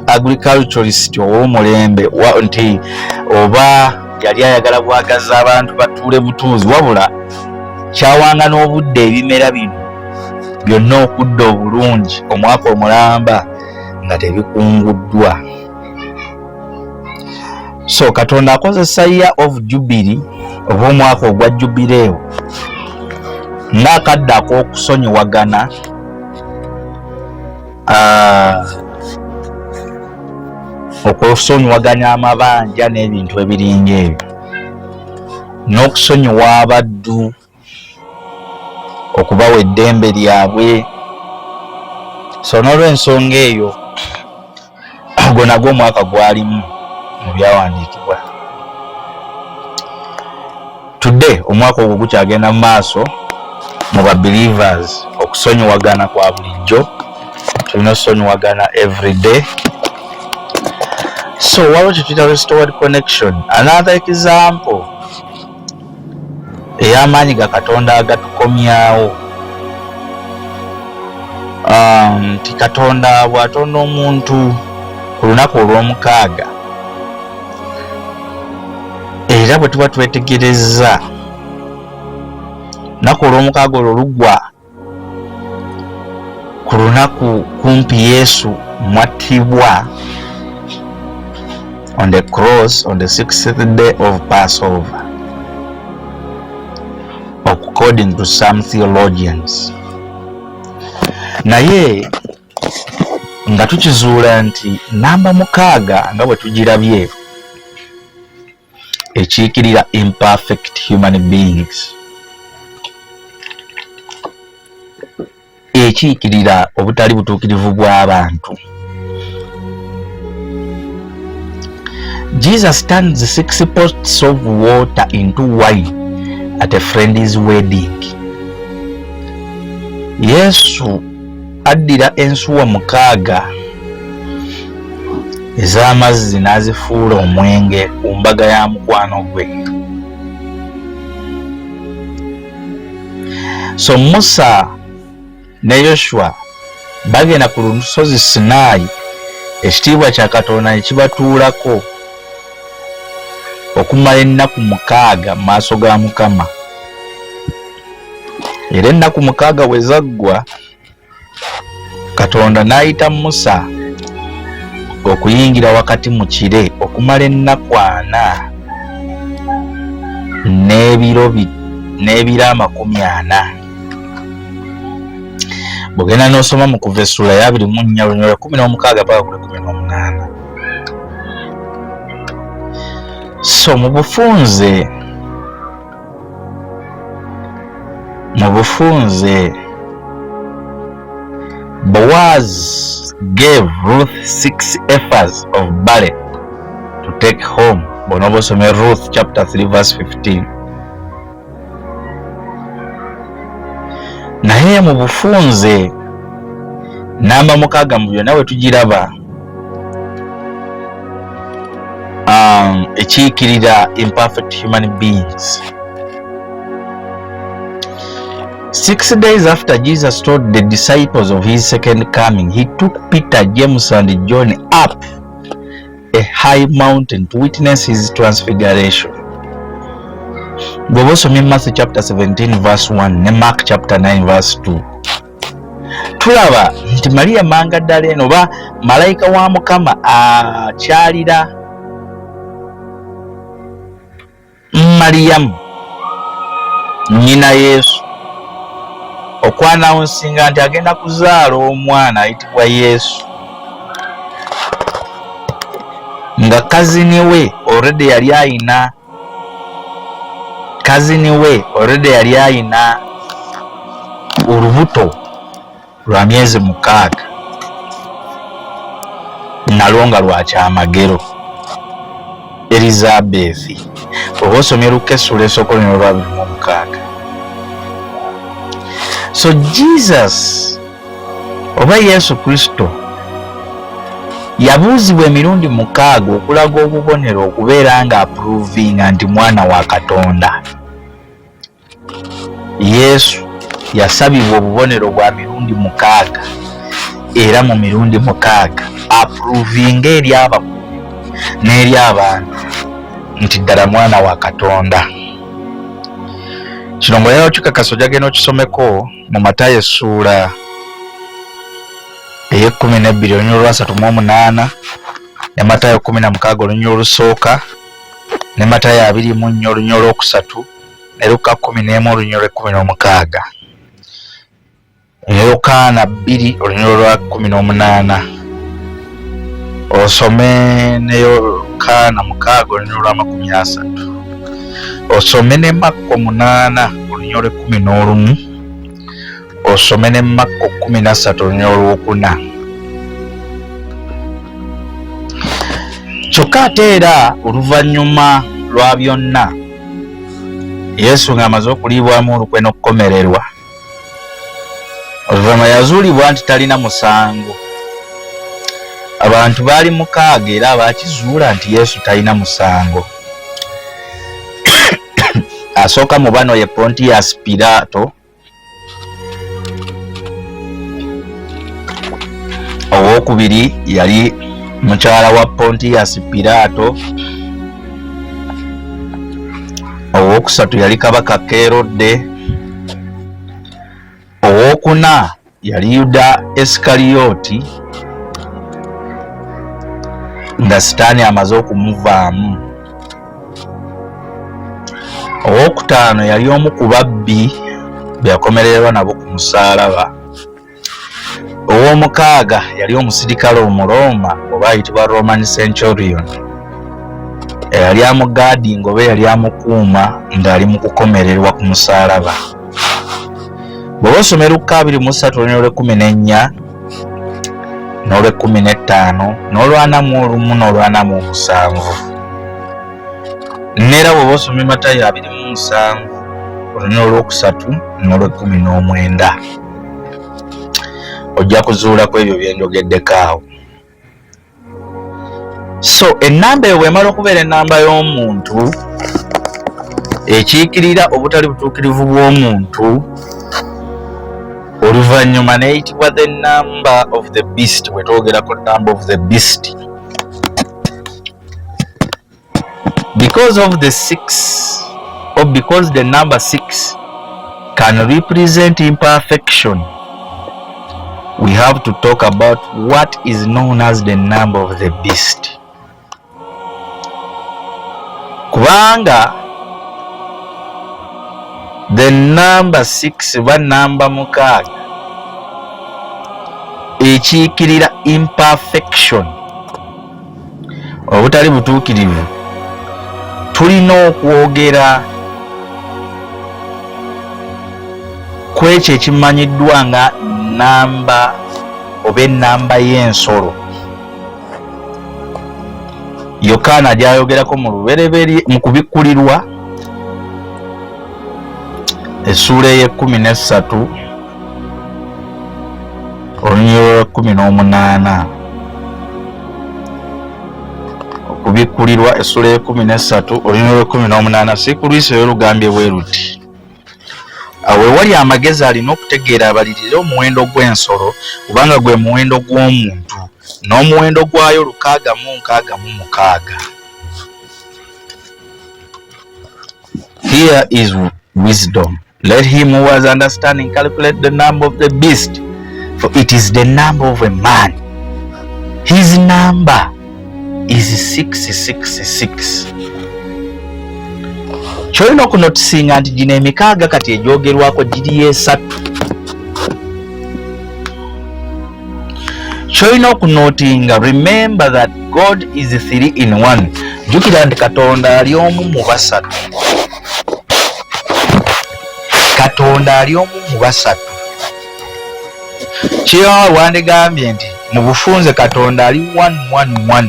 agriculturist ow'omulembe, nti oba yali ayagala bwagaza abantu batuule butuuzi, wabula kyawanga n'obudde ebimera bino byonna okudda obulungi omwaka omulamba nga tebikunguddwa. So Katonda akozesa year of Jubilee oba omwaka ogwa Jubileewo ng'akadde ak'okusonyiwagana okusonyiwaganya amabanja n'ebintu ebiringa ebyo, n'okusonyiwa abaddu, okubawa eddembe lyabwe. So n'olw'ensonga eyo ogwo nagwo omwaka gwalimu mu byawandiikibwa. Today omwaka ogwo gukyagenda mu maaso mu ba-believers, okusonyiwagana kwa bulijjo, tulina okusonyiwagana every day. So waliwo kyetuyita restored connection. Another example ey'amaanyi ga Katonda agatukomyawo, nti Katonda bw'atonda omuntu ku lunaku olw'omukaaga, era bwe tuba twetegereza lunaku olw'omukaaga olwo lugwa ku lunaku kumpi Yesu mwattibwa on the cross on the 6th day of Passover, according to some theologians. Naye nga tukizuula nti namba 6 nga bwe tugirabye ekiikirira imperfect human beings, ekiikirira obutali butuukirivu bw'abantu. Jesus turns 6 pots of water into wine at a friend's wedding. Yesu addira ensuwa 6 ez'amazzi n'azifuula omwenge ku mbaga ya mukwano gwe. So Musa ne Yoshua bagenda ku lusozi Sinai, ekitiibwa kya Katonda ne kibatuulako okumala ennaku 6 mu maaso ga Mukama. Era ennaku 6 bwe zaggwa, Katonda n'ayita Musa okuyingira wakati mu kire okumala ennaku 4 n'ebiro 40. Bw'ogenda n'osoma mu Kuva essula ya 24 lunyolo 16 mpaka ku 18. So mu bufunze Boaz gave Ruth 6 ephahs of barley to take home. Bonobo some Ruth chapter 3 verse 15. Naye mu bufunze namba 6 mu byonna we tugiraba ekiikirira imperfect human beings. 6 days after Jesus told the disciples of his second coming, he took Peter, James and John up a high mountain to witness his transfiguration. Bw'oba in Matthew chapter 17 verse 1 ne Mark chapter 9 verse 2, tulaba nti Maria Magdalene oba malayika wa Mukama akyalira Mariyamu nnyina Yesu okwanawunsinga nti agenda kuzaala omwana ayitibwa Yesu, nga kazini we already yali ayina olubuto lwa myezi 6 nalwo nga lwa kyamagero, Elizabeth. Oba osomye Luka essula esooka lunyolo lwa 26. So Jesus oba Yesu Kristo yabuuzibwa emirundi 6 okulaga obubonero okubeera nga approvinga nti mwana wa Katonda. Yesu yasabibwa obubonero bwa mirundi 6 era mu mirundi 6 approvinga eri abakulu n'eri abantu nti ddala mwana wa Katonda. Kino ng'oyagala okikakasa ojagenda okisomeko mu Matayo essula ey'12 olunyolo lwa 38 ne Matayo 16 olunyolo olusooka ne Matayo 24 olunyolo olwokusatu ne Luka 11 olunyolo 16 ne Yokaana 2 olunyolo lwa 18. Osome ne Yokaana 6 olunyolo lwa 30. Osome ne Makko 8 olunyolo 11. Osome ne Makko 13 olunyolo 4. Kyokka ate era oluvannyuma lwa byonna Yesu ng'amaze okuliibwamu olukwe n'okukomererwa, oluvannyuma yazuulibwa nti talina musango. Abantu baali 6 era baakizuula nti Yesu talina musango. Asooka mu bano ye Pontius Pilato, owokubiri yali mukyala wa Pontius Pilato, owokusatu yali kabaka Kerode, owokuna yali Yuda Iskariyoti nga Sitaani amaze okumuvaamu, owokutaano yali omu ku babbi be yakomererwa nabo ku musaalaba, ow'omukaaga yali omusirikale Omuroma oba ayitibwa Roman Centurion eyali amugaadinga oba yali amukuuma ng'ali mu kukomererwa ku musaalaba. Bw'oba osoma Luka 23 olunyolo 14 n'olw'15 n'olw'41 n'olw'47. Neera bw'oba osoma Matayo 27 olunyolo olwokusatu n'olw'19. ojja kuzuula ku ebyo byenjogeddeko awo. So ennamba eyo bw'emala okubeera ennamba y'omuntu ekiikirira obutali butuukirivu bw'omuntu, oluvannyuma neeyitibwa the number of the beast. Bwe twogera ku number of the beast, because of the 6 or because the number 6 can represent imperfection, we have to talk about what is known as the number of the beast. Kubanga the number 6 ba number mukaaga ekiikirira imperfection, obutali butuukirivu, tulina okwogera ku ekyo ekimanyiddwa nga namba oba ennamba y'ensolo. Yokaana gy'ayogerako mu lubereberye mu kubikkulirwa essuula ey'e13 olunyiriro lwa 18. Okubikkulirwa essuula ey'e13 olunyiriro lwa 18. Sikulwisa y'olugambye bwe luti: awo ewali amagezi alina okutegeera abalirire omuwendo gw'ensolo kubanga gwe muwendo gw'omuntu, n'omuwendo gwayo 666. Here is wisdom. Let him who has understanding calculate the number of the beast, for it is the number of a man. His number is 666. Kyolina okunotisinga nti gino emikaaga kati egyogerwako giri esatu. Kyolina okunotinga, remember that God is 3 in 1. Jukira nti Katonda ali omu mu basatu. Katonda ali omu mu basatu. Kirawa wandigambye nti mu bufunze Katonda ali 111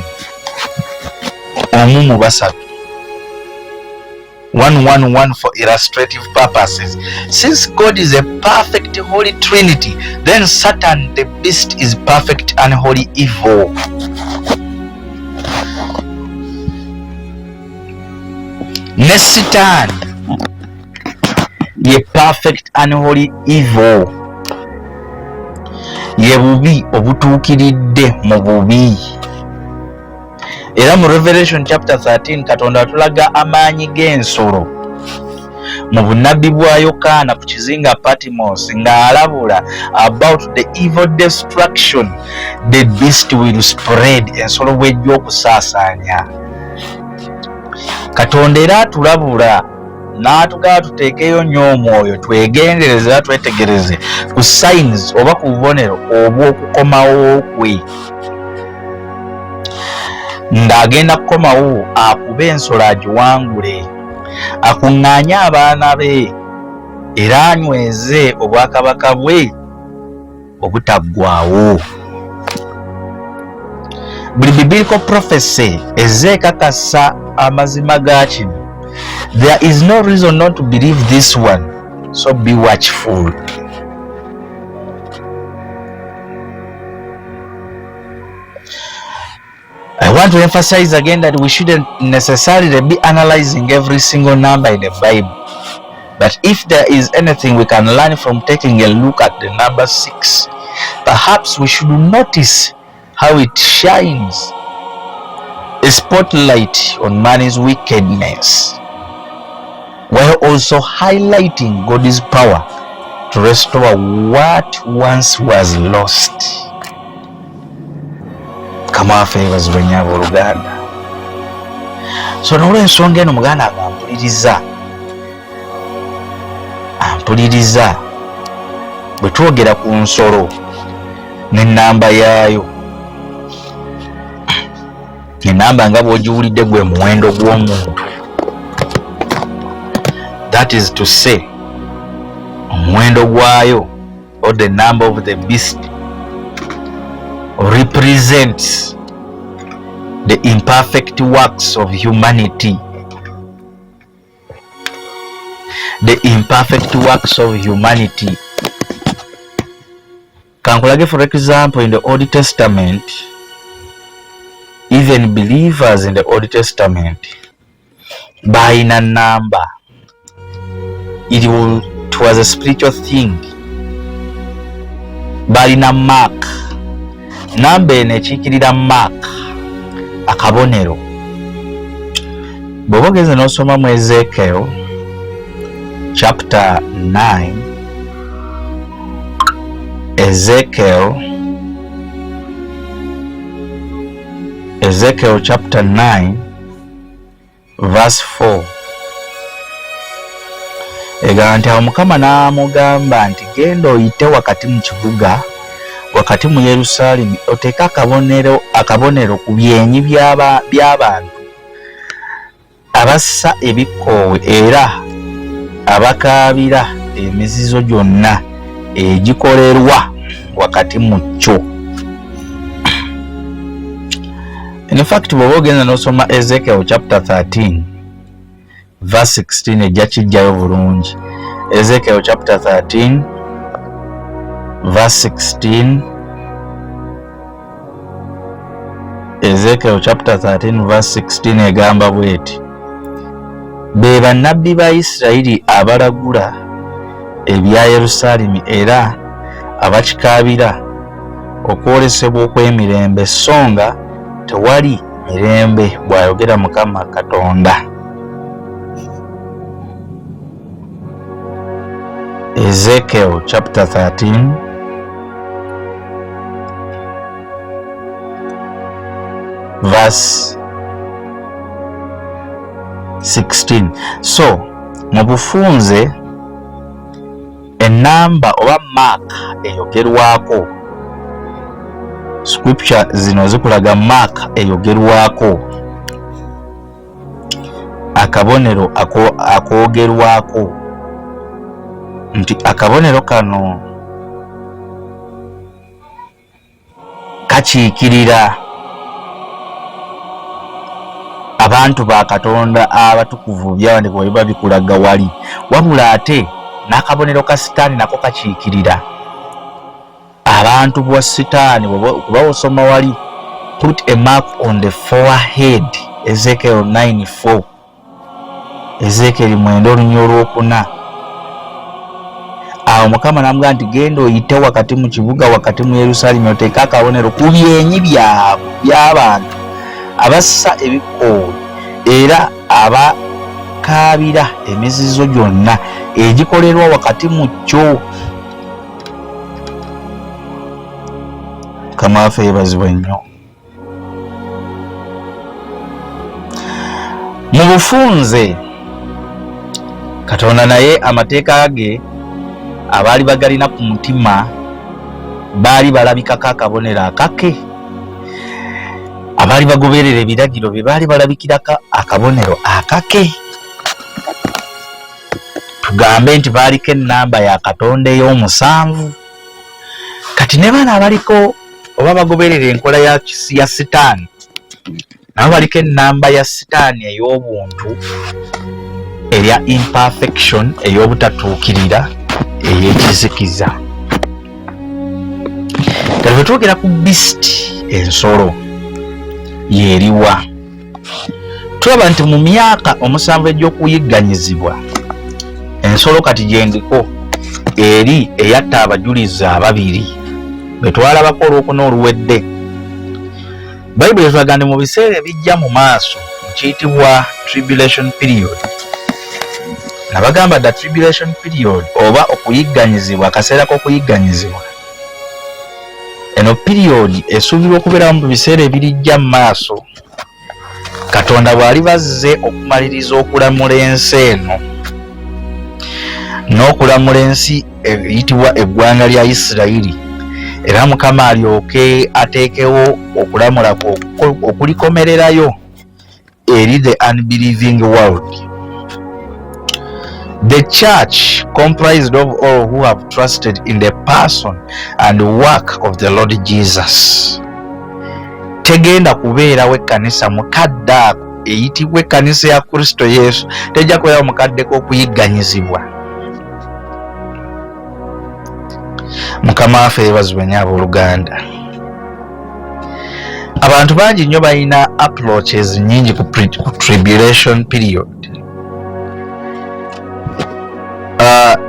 omu mu basatu. 111 for illustrative purposes. Since God is a perfect holy trinity, then Satan the beast is perfect and holy evil. Ne Satan ye perfect and holy evil, ye bubi obutuukiridde mu bubi. Era mu Revelation chapter 13 Katonda atulaga amaanyi g'ensolo mu bunnabbi bwa Yokaana ku kizinga Patmos ng'alabula about the evil destruction the beast will spread, ensolo bw'ejja okusaasaanya. Katonda era atulabula n'atugaba tuteekeyo nnyo omwoyo, twegendereze, twetegereze ku signs oba ku bubonero obw'okukomawo kwe. Ng'agenda kukomawo akube ensolo agiwangule, akuŋŋaanye abaana be era anyweze obwakabaka bwe obutaggwaawo. Buli biblical prophecy ezekakasa amazima ga kino. There is no reason not to believe this one, so be watchful. I want to emphasize again that we shouldn't necessarily be analyzing every single number in the Bible. But if there is anything we can learn from taking a look at the number 6, perhaps we should notice how it shines a spotlight on man's wickedness, while also highlighting God's power to restore what once was lost. Kama favors Benyabo Luganda. So n'olw'ensonga eno Muganda ampuliriza bwe twogera ku nsolo n'ennamba yaayo. Ennamba nga bw'ogiwulidde gwe muwendo gw'omuntu. That is to say, omuwendo gwayo, or the number of the beast, represents the imperfect works of humanity. The imperfect works of humanity. Kankulage, for example, in the Old Testament, even believers in the Old Testament, by number, it was a spiritual thing. Balina mark, number nechikirira mark, akabonero. Bw'ogeze n'osoma mu Ezekiel chapter 9, Ezekiel chapter 9 verse 4, egamba nti awo Mukama n'amugamba nti genda oyite wakati mu kibuga, wakati mu Yerusaalemi, oteeke akabonero ku byenyi by'abantu abassa ebikoowe era abakaabira emizizo gyonna egikolerwa wakati mu kyo. In fact, bw'oba ogenda n'osoma Ezekiel chapter 13 verse 16 ejja kijjayo bulungi. Ezekiel chapter 13 verse 16, Ezekiel chapter 13 verse 16 egamba bweti: be bannabbi ba Isirayiri abalagula ebya Yerusaalemi era abakikaabira okwolesebwa okw'emirembe, songa tewali mirembe, bw'ayogera Mukama Katonda. Ezekiel chapter 13 verse 16. So mu bufunze enamba oba mark eyogerwako, scripture zino zikulaga mark eyogerwako, akabonero akoogerwako, nti akabonero kano kakiikirira abantu ba Katonda abatukuvu, byawandikibwa bwe biba bikulaga wali, wabula ate n'akabonero ka Sitaani nako kakiikirira abantu bwa Sitaani. Kuba osoma wali, put a mark on the forehead, Ezekiel 9:4, Ezekiel 9:4. Awo Mukama n'amugamba nti genda oyite wakati mu kibuga, wakati mu Yerusaalemi, oteeke akabonero ku byenyi by'abantu abassa ebikoowe era abakaabira emizizo gyonna egikolerwa wakati mu kyo. Mukama waffe yeebazibwe nnyo. Mu bufunze Katonda naye amateeka ge abaali bagalina ku mutima baali balabikako akabonero akake. Abaali bagoberera ebiragiro bye baali balabikirako akabonero akake. Tugambe nti baaliko ennamba ya Katonda ey'omusanvu. Kati ne bano abaliko oba bagoberera enkola ya Sitaani, nabo baliko ennamba ya Sitaani ey'obuntu, erya imperfection, ey'obutatuukirira, ey'ekizikiza. Kati bwe twogera ku beast, ensolo yeriwa, tulaba nti mu myaka omusanvu egy'okuyigganyizibwa, ensolo kati gyendiko eri eyatta abajulizi ababiri be twalabako olwokuna oluwedde. Bayibuli etulaga nti mu biseera ebijja mu maaso kiyitibwa tribulation period. Nabagamba da tribulation period oba okuyigganyizibwa, akaseera k'okuyigganyizibwa, eno period esuubirwa okubeeramu mu biseera ebirijja mu maaso, Katonda bw'ali bazze okumaliriza okulamula ensi eno n'okulamula ensi eyitibwa eggwanga lya Isirayiri, era Mukama alyoke ateekewo okulamula okulikomererayo eri the unbelieving world. The church comprised of all who have trusted in the person and work of the Lord Jesus. Tegenda kubeerawo ekkanisa mukadde ako eyitibwa ekkanisa ya Kristo Yesu, tejja kubeerawo mukadde k'okuyigganyizibwa. Mukama waffe yeebazibwe nnyo abooluganda. Abantu bangi nnyo balina approaches nnyingi ku tribulation period.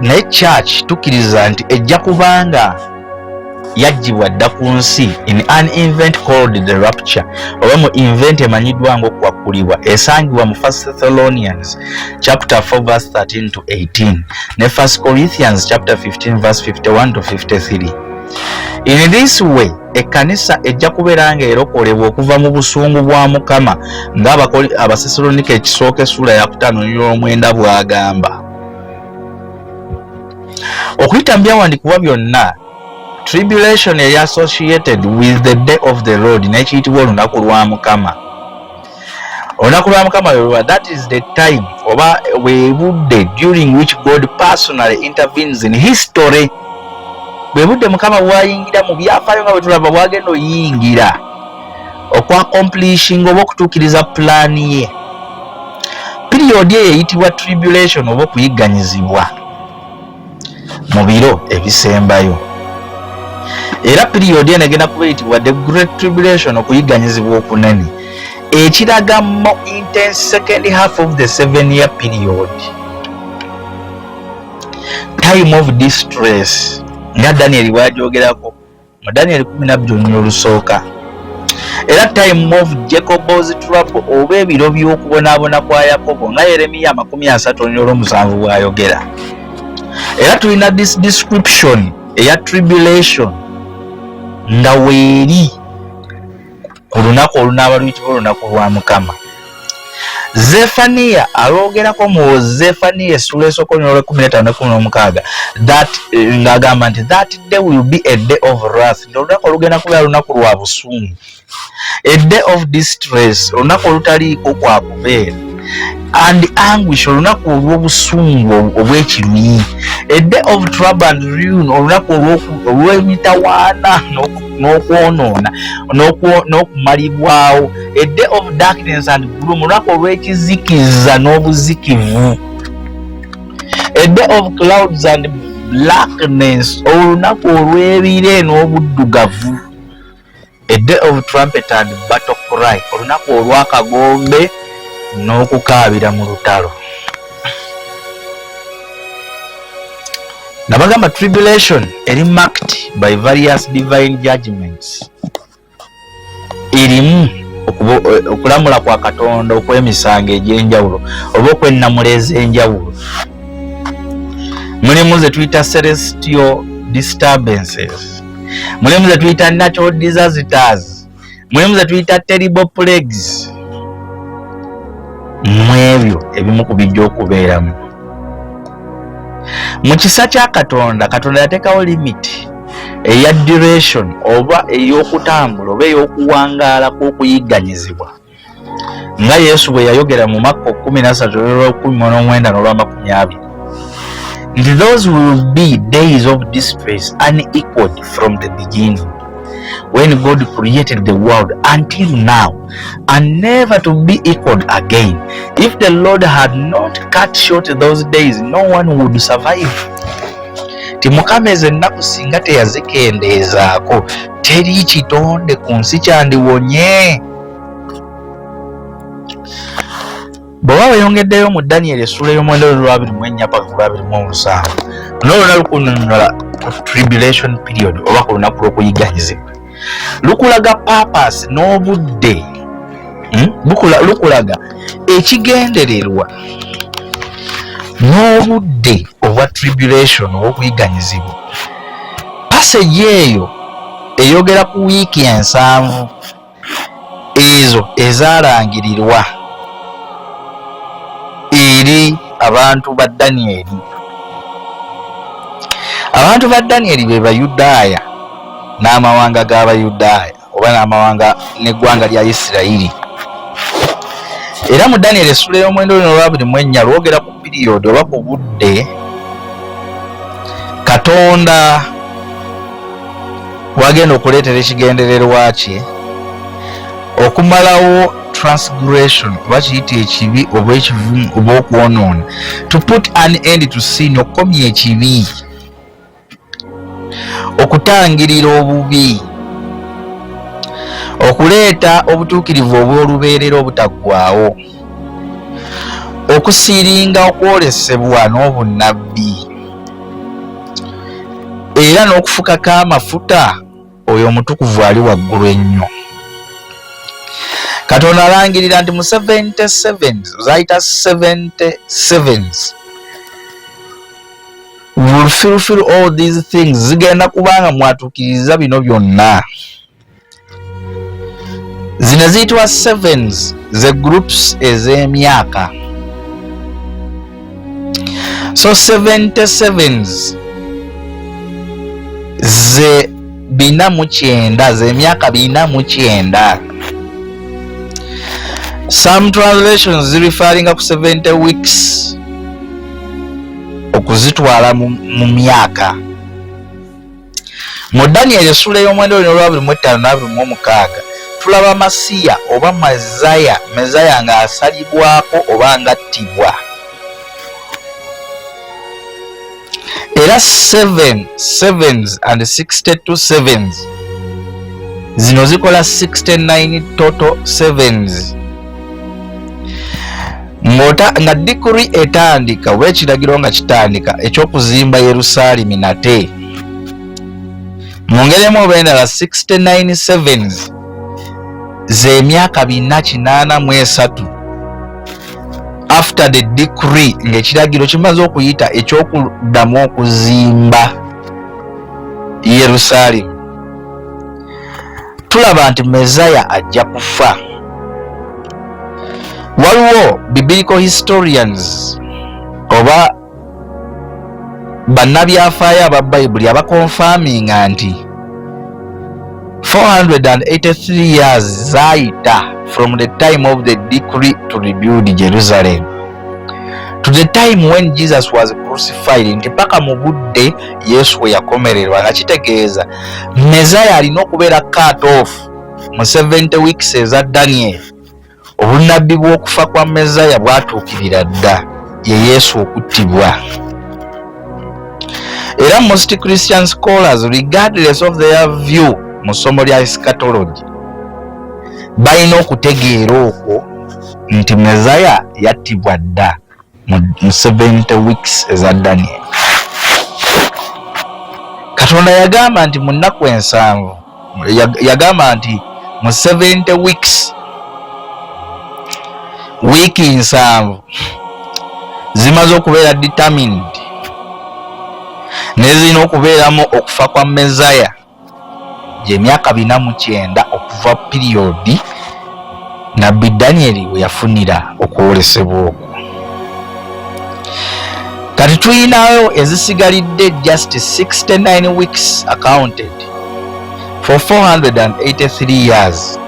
Naye church tukkiriza nti ejja kubanga yaggyibwa dda ku nsi in an event called the rapture, oba mu event emanyiddwa ng'okwakulibwa, esangibwa mu 1 Thessalonians chapter 4 verse 13 to 18 ne 1 Corinthians chapter 15 verse 51 to 53. In this way ekkanisa ejja kubeera nga erokolebwa okuva mu busungu bwa Mukama ng'Abasessalonike ekisooka essula ya 5:9 bw'agamba. Okuyita mu byawandiikibwa byonna, tribulation yali associated with the day of the Lord, n'ekiyitibwa olunaku lwa Mukama. Olunaku lwa Mukama, that is the time oba bwe budde during which God personally intervenes in history. Bwe budde Mukama bwayingira mu byafaayo nga bwe tulaba bwagenda oyingira okwaccomplishing oba okutuukiriza pulaani ye. Period ye eyitibwa tribulation oba okuyigganyizibwa mu biro ebisembayo. Era period eno egenda kuba eyitibwa the great tribulation, okuyigganyizibwa okunene, ekiraga mo intense second half of the 7-year period, time of distress nga Daniel bw'agyogerako mu Daniel 12 olusooka. Era time of Jacob's trouble oba ebiro by'okubonaabona kwa Yakobo nga Yeremiya 30:7 bw'ayogera. Era tulina this description eya tribulation nga weeri ku lunaku olunaaba luyitibwa olunaku lwa Mukama. Zefaniya alwogerako mu Zefaniya essula esooka 15:16 that ng'agamba nti that day will be a day of wrath, nti olunaku olugenda kubeera lunaku lwa busungu, a day of distress, olunaku olutaliiko kwa kubeera, and anguish, olunaku olw'obusungu obw'ekiruyi, a day of trouble and ruin, olunaku olw'emitawaana n'okwonoona n'okumalibwawo, a day of darkness and gloom, olunaku olw'ekizikiza n'obuzikivu, a day of clouds and blackness, olunaku olw'ebire n'obuddugavu, a day of trumpet and battle cry, olunaku olw'akagombe n'okukaabira mu lutalo. Nabagamba tribulation eri marked by various divine judgments. Erimu okulamula kwa Katonda okw'emisango egy'enjawulo oba okw'ennamula ez'enjawulo. Mulimu ze tuyita celestial disturbances, mulimu ze tuyita natural disasters, mulimu ze tuyita terrible plagues. Mwebyo ebimu ku bijja okubeeramu. Mu kisa kya Katonda, Katonda yateekawo limit eya duration oba ey'okutambula oba ey'okuwangaala kw'okuyigganyizibwa, nga Yesu bwe yayogera mu Makko 13:19-20 nti those will be days of distress unequaled from the beginning, when God created the world until now, and never to be equaled again. If the Lord had not cut short those days, no one would survive. Timukama ezo ennaku singa teyazikendeezaako, teri kitonde ku nsi kyandiwonye. Bw'oba weeyongeddeyo mu Daniel essula y'omwenda-24-27 n'oluna lukununula ku tribulation period oba ku lunaku lw'okuyigganyizibwa, lukulaga purpose n'obudde, lukulaga ekigendererwa n'obudde obwa tribulation obw'okuyigganyizibwa. Passage eyo eyogera ku wiiki 7 ezo ezaalangirirwa eri abantu ba Danieli. Abantu ba Danieli be Bayudaaya n'amawanga g'Abayudaaya oba n'amawanga n'eggwanga lya Isirayiri. Era mu Daniel essula y'omwenda lwogera ku period oba ku budde Katonda bw'agenda okuleetera ekigendererwa kye okumalawo transgression oba kiyita ekibi oba ekivumu oba okwonoona, to put an end to sin, okukomya ekibi. okutangirira obubi, okuleeta obutuukirivu obw'olubeerera obutaggwaawo, okusiiringa okwolesebwa n'obunnabbi, era n'okufukako amafuta oyo omutukuvu ali waggulu ennyo. Katonda alangirira nti mu 77 zayita 77 will fulfill all these things, zigenda kubanga mwatuukiriza bino byonna. Zino ziyitibwa sevens, ze groups ez'emyaka. So 77 ze 49, ze myaka 49. Some translations referring to 70 weeks okuzitwala mu myaka. Mu Daniel essula y'omwenda olwa 25 tulaba Masiya oba Mezaya nga asalibwako oba nga attibwa. Era 7 sevens and 62 sevens zino zikola 69 total sevens. Nga dikuri etandika oba ekiragiro nga kitandika ekyokuzimba Yerusaalemi nate mwongeremu oba endala 69 sevens z'emyaka 483 after the decree, ng'ekiragiro kimaze okuyita ekyokuddamu okuzimba Yerusaalemi. Tulaba nti Mezaya ajja kufa. Waliwo biblical historians oba bannabyafaayo aba Bayibuli abakonfaminga nti 483 years zayita from the time of the decree to rebuild Jerusalem to the time when Jesus was crucified, nti paka mu budde Yesu we yakomererwa, nga kitegeeza Mezaya alina okubeera cut off mu 70 weeks eza Daniel. Obunnabbi bw'okufa kwa Mezaya bwatuukirira dda, ye Yesu okuttibwa. Era most Christian scholars, regardless of their view mu ssomo lya eschatology, balina okutegeera okwo nti Mezaya yattibwa dda mu 70 weeks eza Daniel. Katonda yagamba nti mu nnaku 7 yagamba nti mu 70 weeks, wiiki 7 zimaze okubeera determined nezirina okubeeramu okufa kwa Mezaya gy'emyaka 49 okuva period nabbi Daniel we yafunira okwolesebwa okwo. Kati tuyinayo ezisigalidde just 69 weeks accounted for 483 years.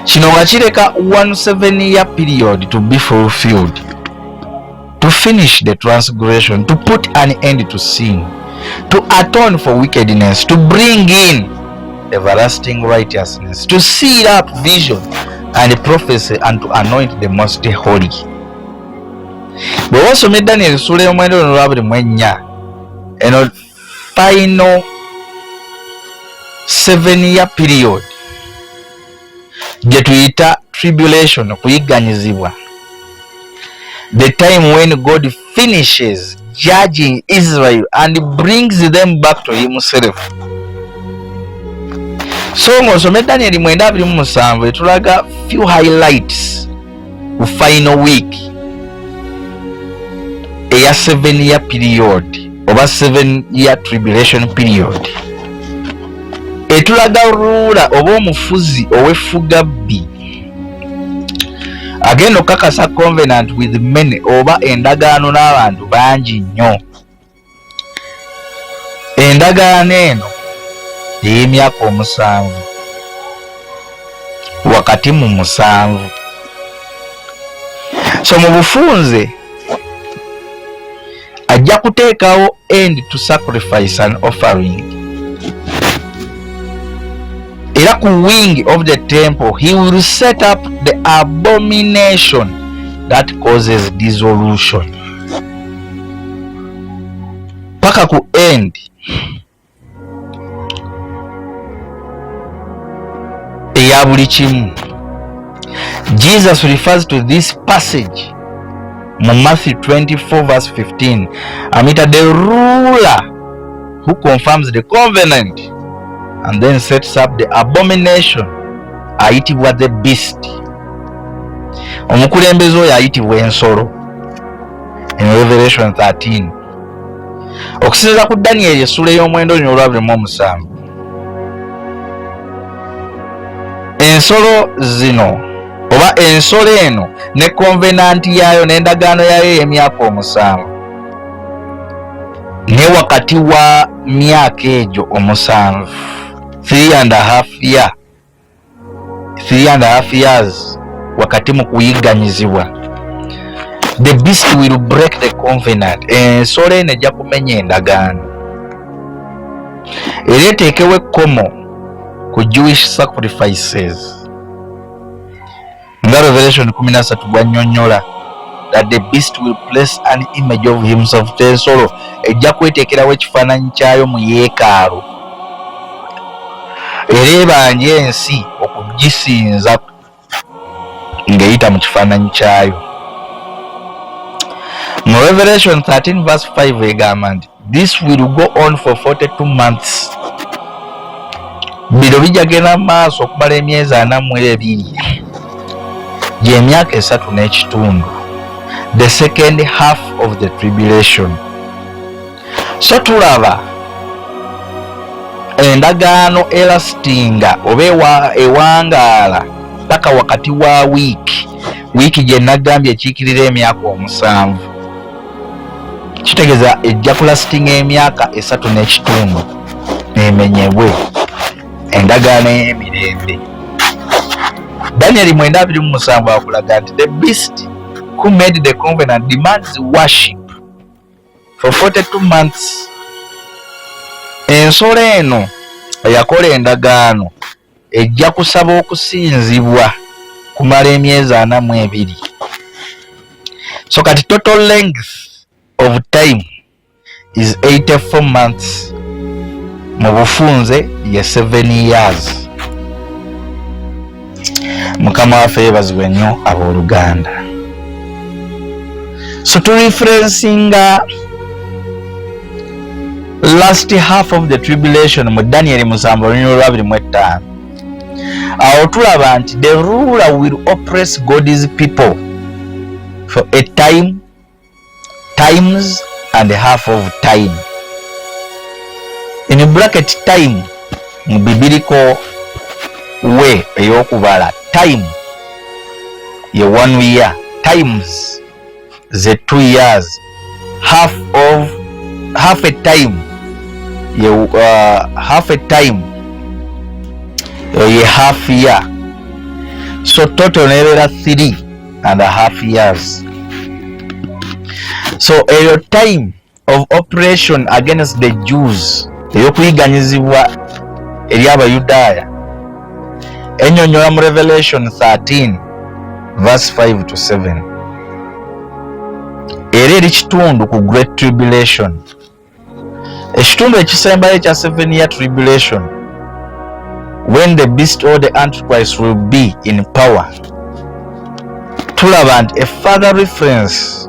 Kino nga kireka 17-year period to be fulfilled, to finish the transgression, to put an end to sin, to atone for wickedness, to bring in everlasting righteousness, to seal up vision and prophecy, and to anoint the most holy. Bwe wasoma Daniel essula y'omwenda olwa 24 eno final 7-year period gye tuyita tribulation, okuyigganyizibwa, the time when God finishes judging Israel and brings them back to himself. So ng'osome Daniel 9:27 etulaga few highlights ku final week eya 7-year period oba 7-year tribulation period. Etulaga ruler oba omufuzi ow'effugabbi agenda okukakasa covenant with many oba endagaano n'abantu bangi nnyo. Endagaano eno ey'emyaka 7 wakati mu 7. So mu bufunze ajja kuteekawo end to sacrifice and offering. Era ku wing of the temple he will set up the abomination that causes dissolution. Paka ku end eya buli kimu. Jesus refers to this passage mu Matthew 24 verse 15 amita the ruler who confirms the covenant and then sets up the abomination ayitibwa the beast. Omukulembeze oyo ayitibwa ensolo in Revelation 13. Okusinziira ku Daniel essula ey'omwenda olunya olwa 27, ensolo zino oba ensolo eno ne konvenanti yaayo n'endagaano yaayo ey'emyaka 7 ne wakati wa myaka egyo 7 3.5 years wakati mu kuyiganyizibwa, the beast will break the covenant. Ensolo eno ejja kumenya endagaano era eteekewo ekkomo ku Jewish sacrifices nga Revelation 13 bw'annyonnyola that the beast will place an image of himself. Ensolo ejja kweteekerawo ekifaananyi kyayo mu yeekaalu era ebanje ensi okugisinza ng'eyita mu kifaananyi kyayo. Mu Revelation 13 verse 5 egamba nti this will go on for 42 months. Bino bijja genda mu maaso okumala emyezi 42, gy'emyaka 3.5, the second half of the tribulation. So tulaba endagaano elastinga oba ewangaala paka wakati wa wiiki gye nagambye ekiikirira emyaka 7, kitegeeza ejja kulastinga emyaka 3.5 emenyebwe endagaano y'emirembe. Daniel 9:27 akulaga nti the beast who made the covenant demands worship for 42 months. Ensolo eno eyakola endagaano ejja kusaba okusinzibwa kumala emyezi 42. So kati total length of time is 84 months. Mu bufunze ye 7 years. Mukama waffe yeebazibwe nnyo abooluganda. So to referencing last half of the tribulation mu Daniel 7:25, aho tulaba nti the ruler will oppress God's people for a time, times and a half of time. In bracket time mu biblical way ey'okubala, time ye 1 year, times ze 2 years, half a time ye half a time ye half year. So total nebeera 3.5 years. So eyo time of operation against the Jews ey'okuyiganyizibwa eri Abayudaaya ennyonnyola mu Revelation 13 verse 5 to 7. Era eri kitundu ku Great Tribulation, ekitundu ekisembayo ekya 7 year tribulation, when the beast or the Antichrist will be in power. Tulaba nti a further reference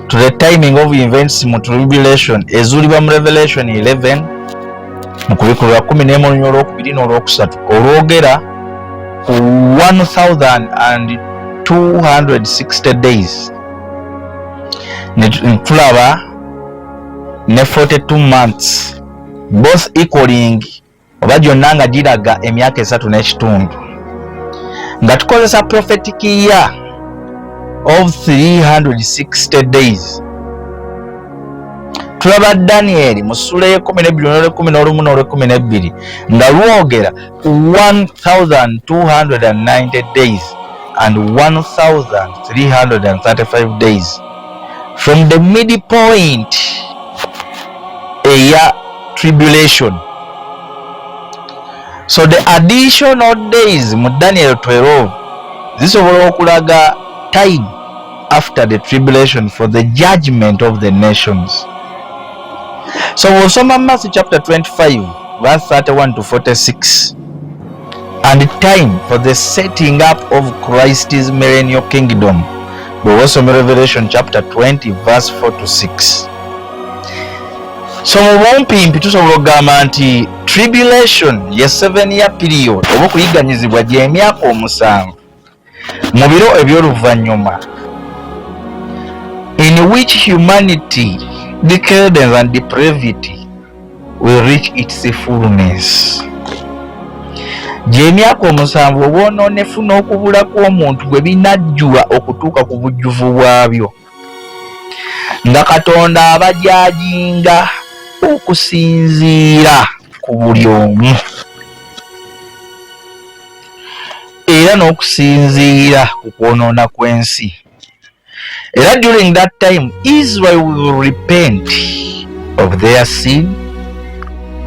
to the timing of events mu tribulation ezuulibwa mu Revelation 11 mu kubikulwa 11 n'olwokusatu olwogera ku 1260 days. Tulaba ne 42 months, both equaling oba gyonna nga giraga emyaka 3.5, nga tukozesa prophetic year of 360 days. Tulaba Daniel mu ssula y'e12 nga lwogera 1290 days and 1335 days from the midpoint eya tribulation. So the additional days mu Daniel 12 zisobola okulaga time after the tribulation for the judgment of the nations. So we'll sum Matthew chapter 25 verse 31 to 46. and time for the setting up of Christ's millennial kingdom. But also Revelation chapter 20 verse 4 to 6. So mu bumpimpi tusobola okugamba nti tribulation ye 7-year period oba okuyiganyizibwa gy'emyaka 7 mu biro eby'oluvannyuma, in which humanity, decadence and depravity will reach its fullness. Gy'emyaka 7 obwononefu n'okubula kw'omuntu bwe binajjula okutuuka ku bujjuvu bwabyo, nga Katonda abajajinga okusinziira ku buli omu era n'okusinziira ku kwonoona kw'ensi. Era during that time Israel will repent of their sin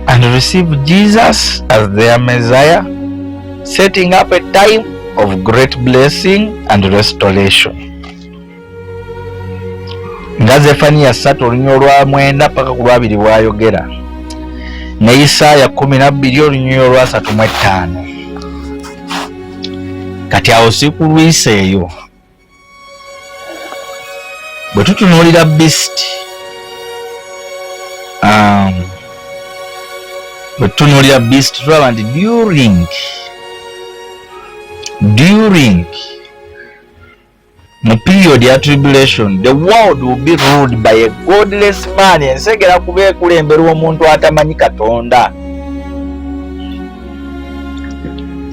and receive Jesus as their Messiah, setting up a time of great blessing and restoration. Nga Zefaniya 3:9 paka ku 2 bwayogera, ne Isaaya 12:3-5. Kati awo si ku lwisa eyo. Bwe tutunuulira beast, tulaba nti during mu period ya tribulation, the world will be ruled by a godless man. Ensegera kuba ekulemberwa omuntu atamanyi Katonda.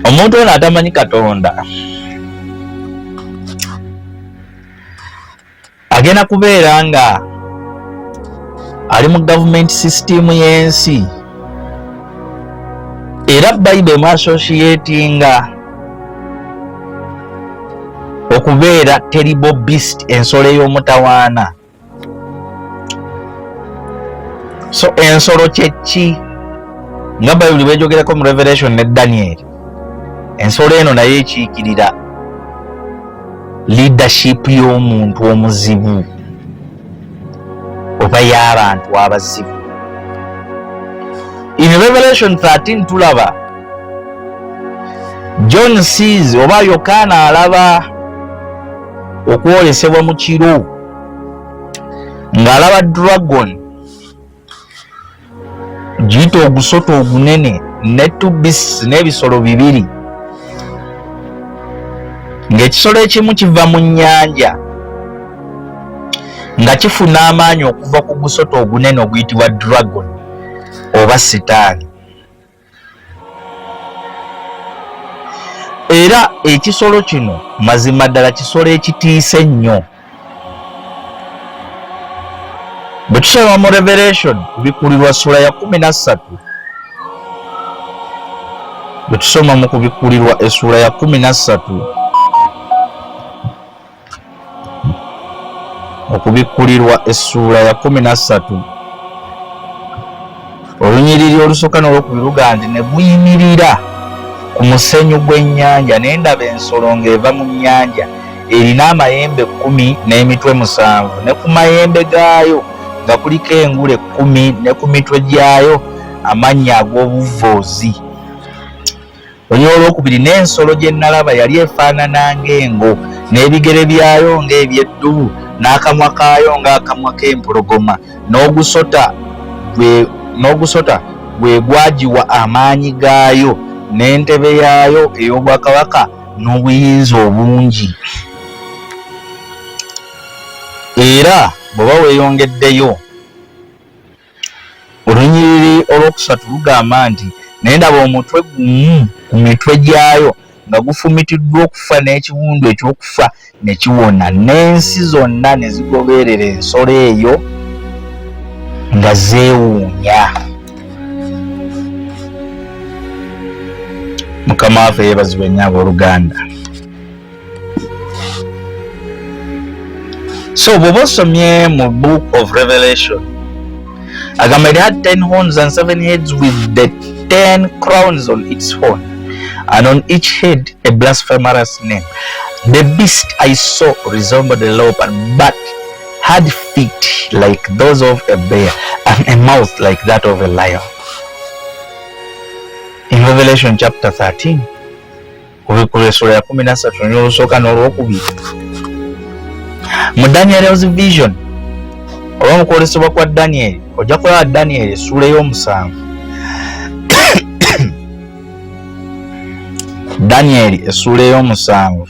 Omuntu ono atamanyi Katonda agenda kubeera nga ali mu government system y'ensi, era Bible emu-associatinga okubeera terrible beast, ensolo ey'omutawaana. So ensolo kyeki nga Bible bwejogerako mu Revelation ne Daniel, ensolo eno naye ekiikirira leadership y'omuntu omuzibu oba y'abantu abazibu. In Revelation 13 tulaba John sees oba Yokaana alaba okwolesebwa mu kiro ng'alaba dragon, giyita ogusota ogunene, ne two beasts n'ebisolo 2, ng'ekisolo ekimu kiva mu nnyanja nga kifuna amaanyi okuva ku gusota ogunene oguyitibwa dragon oba sitaani. Era ekisolo kino mazima ddala kisolo ekitiisa ennyo. Bwe tusoma mu Revelation kubikkulirwa ssula ya 13, bwe tusoma mu kubikkulirwa essula ya 13, okubikkulirwa essula ya 13, olunyiriri olusooka n'olwokubiri luga nti ne guyimirira ku musenyu gw'ennyanja, ne ndaba ensolo ng'eva mu nnyanja erina amayembe 10 n'emitwe 7, ne ku mayembe gaayo nga kuliko engule 10, ne ku mitwe gyayo amannya ag'obuvvoozi. Olunyiriri olwokubiri, n'ensolo gye nalaba yali efaanana ng'engo, n'ebigere byayo ng'ebyeddubu, n'akamwa kaayo ng'akamwa k'empologoma, n'ogusota gwe gwagiwa amaanyi gaayo, n'entebe yaayo ey'obwakabaka n'obuyinza obungi. Era bw'oba weeyongeddeyo, olunyiriri olwokusatu lugamba nti ne ndaba omutwe gumu ku mitwe gyayo nga gufumitiddwa okufa, n'ekiwundu ekyokufa ne kiwona, n'ensi zonna ne zigoberera ensolo eyo nga zeewuunya. Mukama waffe yeebazibwe nnyo abooluganda. So bw'oba osomye mu book of Revelation agamba it had 10 horns and 7 heads with the 10 crowns on its horn, and on each head a blasphemous name. The beast I saw resembled a leopard, but had feet like those of a bear and a mouth like that of a lion. In Revelation chapter 13, kubikula essula ya 13 n'olusooka n'olwokubiri mu Daniel's vision oba mu kwolesebwa kwa Daniel ojja kulaba Daniel essula ey'omusanvu Daniel essula ey'omusanvu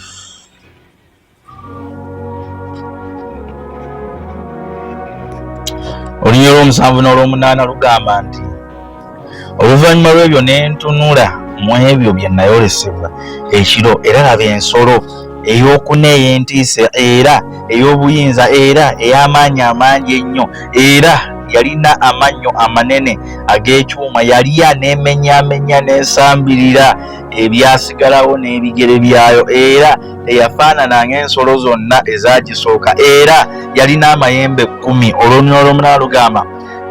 olunyiriri olw'omusanvu n'olw'omunaana lugamba nti oluvannyuma lw'ebyo ne ntunula mu ebyo bye nayolesebwa ekiro era laba ensolo ey'okuna ey'entiisa era ey'obuyinza era ey'amaanyi amangi ennyo era yalina amannyo amanene ag'ekyuma yali aneemenyaamenya n'esambirira ebyasigalawo n'ebigere byayo era teyafaanana ng'ensolo zonna ezagisooka era yalina amayembe 10 olw'olunyiriri olw'omunaana lugamba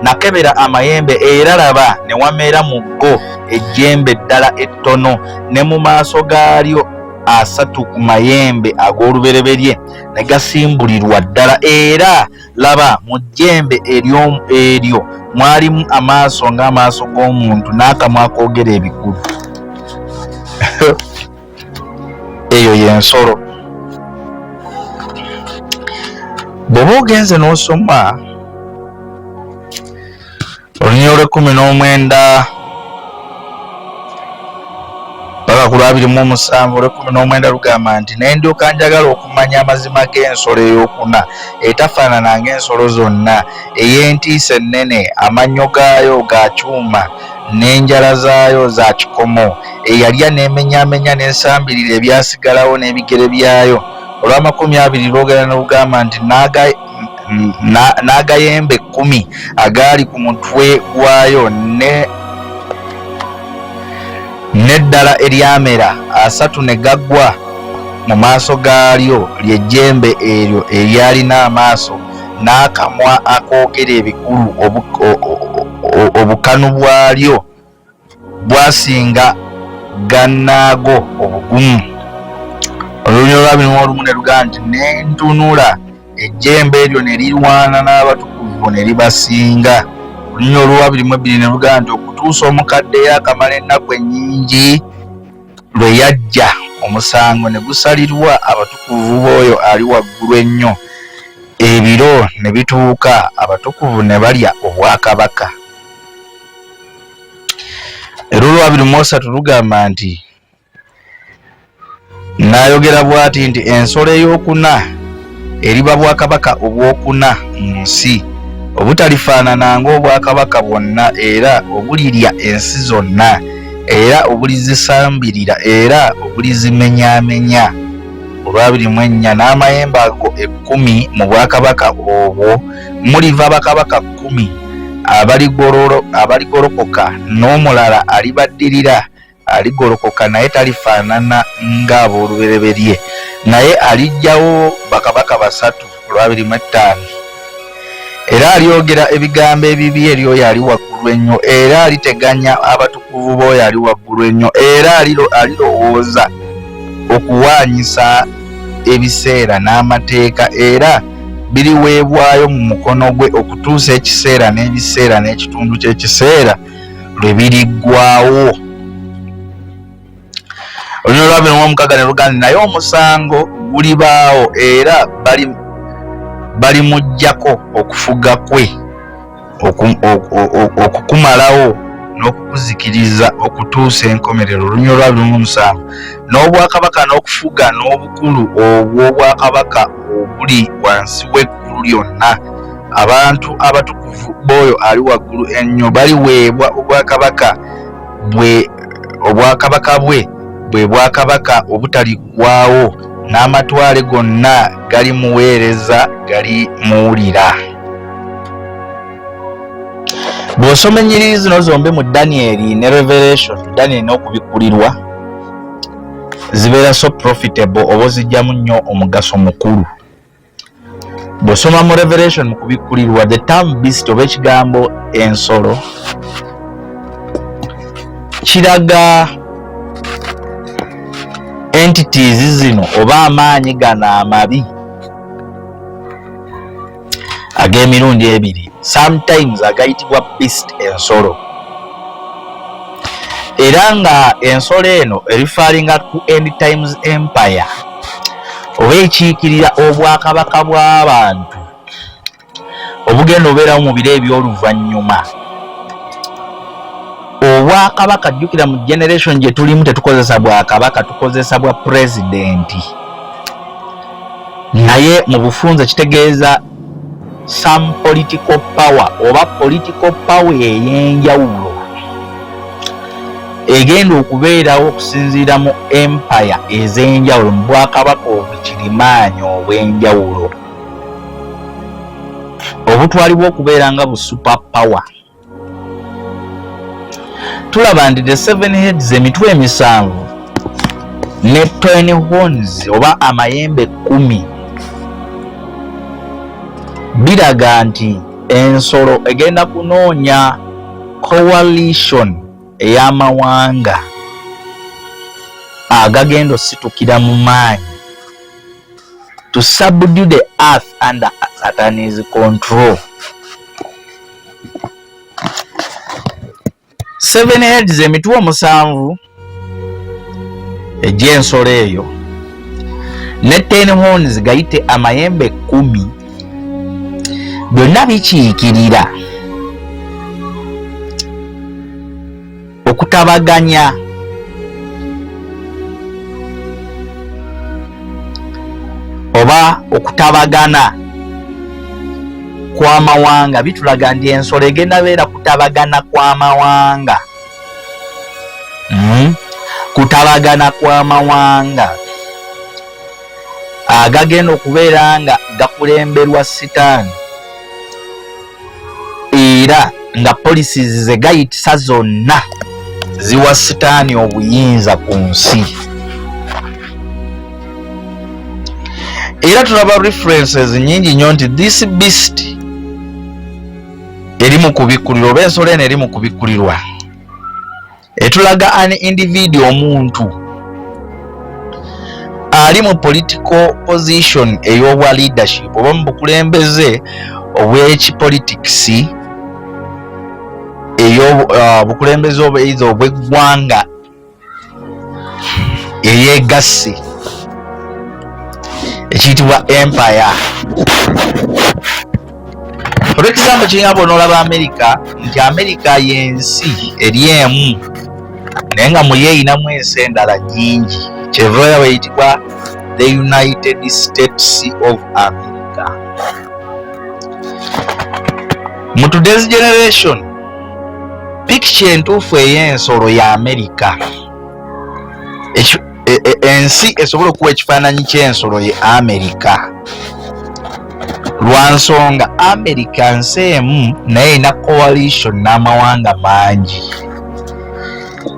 nakebera amayembe era laba ne wameera mu go ejjembe ddala ettono ne mu maaso gaalyo 3 ku mayembe ag'olubereberye ne gasimbulirwa ddala era laba mu jjembe eryo mwalimu amaaso ng'amaaso g'omuntu n'akamwa akoogera ebikulu eyo y'ensolo bw'oba ogenze n'osoma olunyiriri olw'19 paka ku 27 olw'19 lugamba nti naye ndyoka njagala okumanya amazima g'ensolo ey'okuna etafaanana ng'ensolo zonna ey'entiisa ennene amannyo gaayo ga kyuma n'enjala zaayo za kikomo eyalya n'emenyaamenya n'ensambirira ebyasigalawo n'ebigere byayo olw'20 lwogera ne lugamba nti n'agayembe 10 agaali ku mutwe gwayo n'eddala eryamera 3 ne gaggwa mu maaso gaalyo ly'ejjembe eryo eryalina amaaso n'akamwa akoogera ebikulu obukanu bwalyo bwasinga gannaago obugumu olunyiriri olw'21 ne lugamba nti ne ntunula ejjembe eryo ne lirwana n'abatukuvu ne libasinga olunyiriri olw'22 ne lugamba nti okutuusa omukadde yakamala ennaku ennyingi lwe yajja omusango ne gusalirwa abatukuvu b'oyo ali waggulu ennyo ebiro ne bituuka abatukuvu ne balya obwakabaka era olw'23 lugamba nti n'ayogera bw'ati nti ensolo ey'okuna eriba bwakabaka obwokuna mu nsi obutalifaanana ng'obwakabaka bwonna era obulirya ensi zonna era obulizisambirira era obulizimenyaamenya olw'24 n'amayembe ago 10 mu bwakabaka obwo muliva bakabaka 10 abaligolokoka n'omulala alibaddirira aligolokoka naye talifaanana ng'ab'olubereberye naye alijjawo bakabaka 3 olw'25 era alyogera ebigambo ebibi eri oyo ali waggulu ennyo era aliteganya abatukuvu b'oyo ali waggulu ennyo era alirowooza okuwaanyisa ebiseera n'amateeka era biriweebwayo mu mukono gwe okutuusa ekiseera n'ebiseera n'ekitundu ky'ekiseera lwe biriggwaawo olunyiriri olw'26 ne lugamba naye omusango gulibaawo era balimuggyako okufuga kwe okukumalawo n'okukuzikiriza okutuusa enkomerero olunyiriri olw'27 n'obwakabaka n'okufuga n'obukulu obw'obwakabaka obuli wansi w'eggulu lyonna abantu abatukuvu b'oyo ali waggulu ennyo baliweebwa obwakabaka bwe bwakabaka obutaliggwaawo n'amatwale gonna galimuweereza galimuwulira. Bw'osoma ennyiriri zino zombi mu Daniel ne Revelation, Daniel n'okubikkulirwa zibeera so profitable oba zijjamu nnyo omugaso mukulu. Bw'osoma mu Revelation mu kubikkulirwa, the term beast oba ekigambo ensolo kiraga entities zino oba amaanyi gano amabi ag'emirundi ebiri, sometimes agayitibwa beast ensolo, era nga ensolo eno erifaalinga ku End Times Empire oba ekiikirira obwakabaka bw'abantu obugenda obeerawo mu biro eby'oluvannyuma. Obwakabaka jjukira mu generation gye tulimu tetukozesa bwakabaka, tukozesa bwa pulezidenti, naye mu bufunze kitegeeza some political power oba political power ey'enjawulo egenda okubeerawo okusinziira mu empire ez'enjawulo, mu bwakabaka obukirimaanyi obw'enjawulo obutwalibwa okubeera nga bu super power. Tulaba nti the 7 heads, emitwe emisanvu ne 10 horns oba amayembe 10 biraga nti ensolo egenda kunoonya coalition ey'amawanga agagenda ositukira mu maanyi to subdue the earth under Satan's control. 7 heads, emitwe omusanvu egy'ensolo eyo ne 10 horns gayite amayembe 10 byonna bikiikirira okutabaganya oba okutabagana kw'amawanga. Bitulaga nti ensolo egenda beera kutabagana kw'amawanga, kutabagana kw'amawanga agagenda okubeera nga gakulemberwa Sitaani era nga policies ze gayitisa zonna ziwa Sitaani obuyinza ku nsi. Era tulaba references nyingi nnyo nti this beast eri mu kubikkulirwa oba ensolo eno eri mu kubikkulirwa etulaga an individual, omuntu ali mu political position ey'obwa leadership oba mu bukulembeze obw'ekipolitics bukulembeze obw'eggwanga eyeegasse ekiyitibwa empire. Olw'ekisambo kirina n'olaba America nti America y'ensi eri emu naye nga muli eyinamu ensi endala nnyingi, kyeva weyitibwa the United States of America. Mu today's generation picture entuufu ey'ensolo ya America, ensi esobola okuwa ekifaananyi ky'ensolo ye America, lwa nsonga America nsi emu naye erina coalition n'amawanga mangi,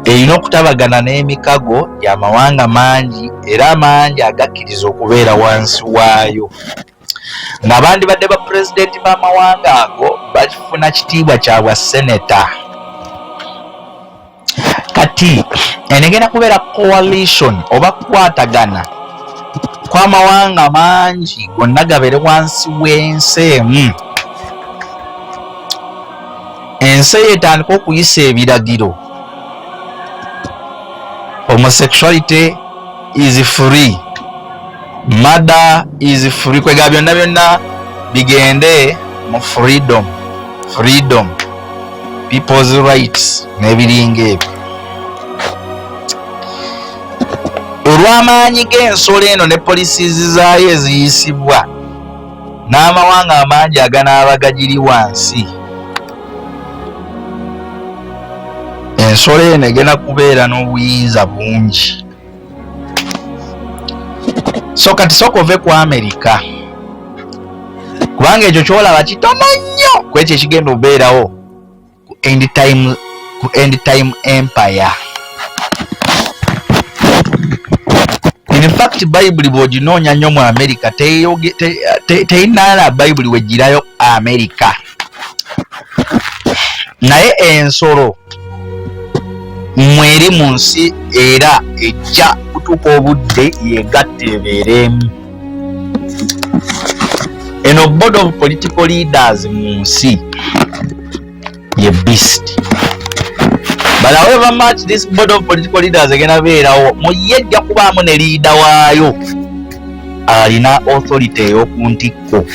erina okutabagana n'emikago y'amawanga mangi era mangi agakkiriza okubeera wansi waayo, ng'abandi badde ba pulezidenti b'amawanga ago bafuna kitiibwa kya bwa seneta. Kati enegenda kubeera coalition oba kukwatagana kw'amawanga mangi gonna gabeere wansi w'ensi emu, ensi etandika okuyisa ebiragiro. Homosexuality is free, murder is free, kwega byonna bigende mu freedom, people's rights n'ebiringa ebyo. Olw'amaanyi g'ensolo eno ne policies zaayo eziyisibwa n'amawanga amangi aganaaba gagiri wansi, ensolo eno egenda kubeera n'obuyinza bungi. So kati sooka ove ku America kubanga ekyo kyolaba kitono nnyo ku ekyo ekigenda obeerawo ku End Time Empire. In fact Bible bw'oginoonya nnyo mu America teyinaala Bible wegirayo America, naye ensolo mweri mu nsi era ejja kutuuka obudde yegatta ebeeremu. Eno board of political leaders mu nsi ye beast. But however much this board of political leaders egenda beerawo muyejja kubaamu ne leader waayo alina authority ey'okuntikko.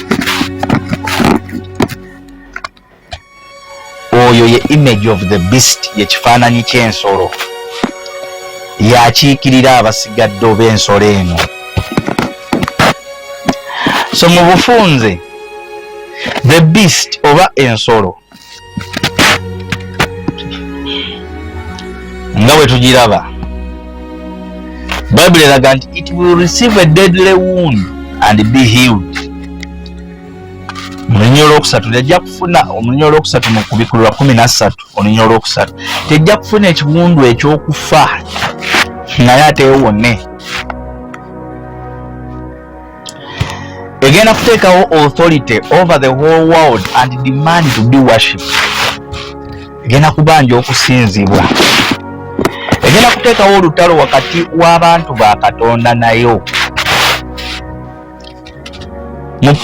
Oyo ye image of the beast, ye kifaananyi ky'ensolo, yakiikirira abasigadde ob'ensolo eno. So mu bufunze the beast oba ensolo nga bwe tugiraba, Bible eraga nti it will receive a deadly wound and be healed. Omulunyi olwokusatu tejja kufuna, omulunyi olwokusatu mu Kubikulirwa 13 omulunyi olwokusatu tejja kufuna ekiwundu ekyokufa naye ate ewone. Egenda kuteekawo authority over the whole world and demand to be worshipped. Egenda kubanja okusinzibwa. Egenda kuteekawo olutalo wakati w'abantu ba Katonda nayo. Mu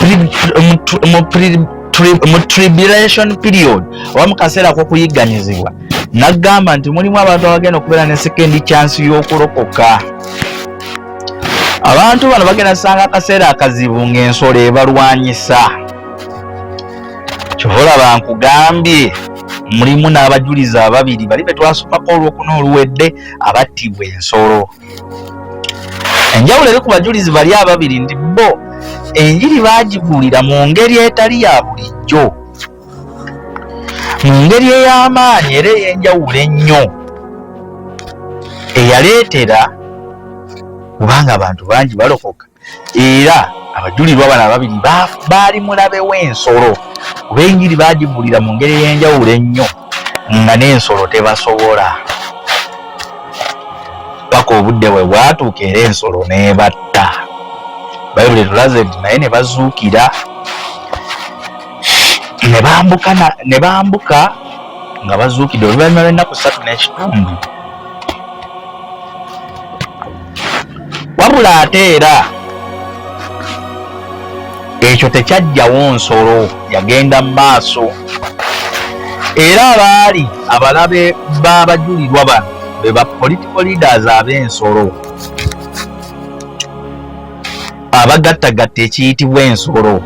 tribulation period oba mu kaseera k'okuyigganyizibwa, n'agamba nti mulimu abantu abagenda okubeera ne second chance y'okulokoka. Abantu bano bagenda sanga akaseera akazibu ng'ensolo ebalwanyisa. Kyova olaba nkugambye mulimu n'abajulizi ababiri bali be twasomako olwokuna oluwedde abattibwa ensolo. Enjawulo eri ku bajulizi bali ababiri nti bo enjiri baagibuulira mu ngeri etali ya bulijjo, mu ngeri ey'amaanyi era ey'enjawulo ennyo eyaleetera kubanga abantu bangi balokoka. Era abajulirwa bano ababiri baali mulabe w'ensolo kuba enjiri baagibuulira mu ngeri ey'enjawulo ennyo nga n'ensolo tebasobola. Paka obudde bwe bwatuuka era ensolo n'ebatta. Bayibuli tulaze nti naye ne bazuukira ne bambuka nga bazuukidde oluvannyuma lw'ennaku 3 n'ekitundu. Wabula ate era ekyo tekyajjawo nsolo, yagenda mu maaso. Era abaali abalabe b'abajulirwa bano be ba political leaders ab'ensolo abagattagatta ekiyitibwa ensolo.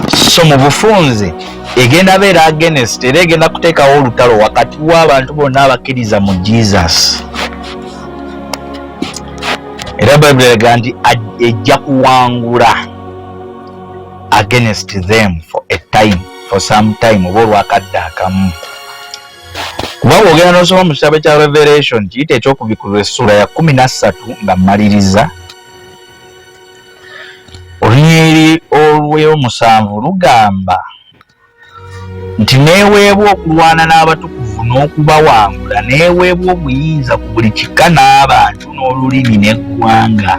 So mu bufunze egenda beera against era egenda kuteekawo olutalo wakati w'abantu bonna abakkiriza mu Jesus. Era Bible eraga nti ejja kuwangula against them for a time, for some time, oba olwakadde akamu. Kuba bw'ogenda n'osoma mu kitabo kya Revelation kiyita ekyokubikulirwa essula ya 13 nga mmaliriza, olunyiri olw'omusanvu lugamba nti neeweebwa okulwana n'abatukuvu n'okubawangula, neeweebwa obuyinza ku buli kika n'abantu n'olulimi n'eggwanga.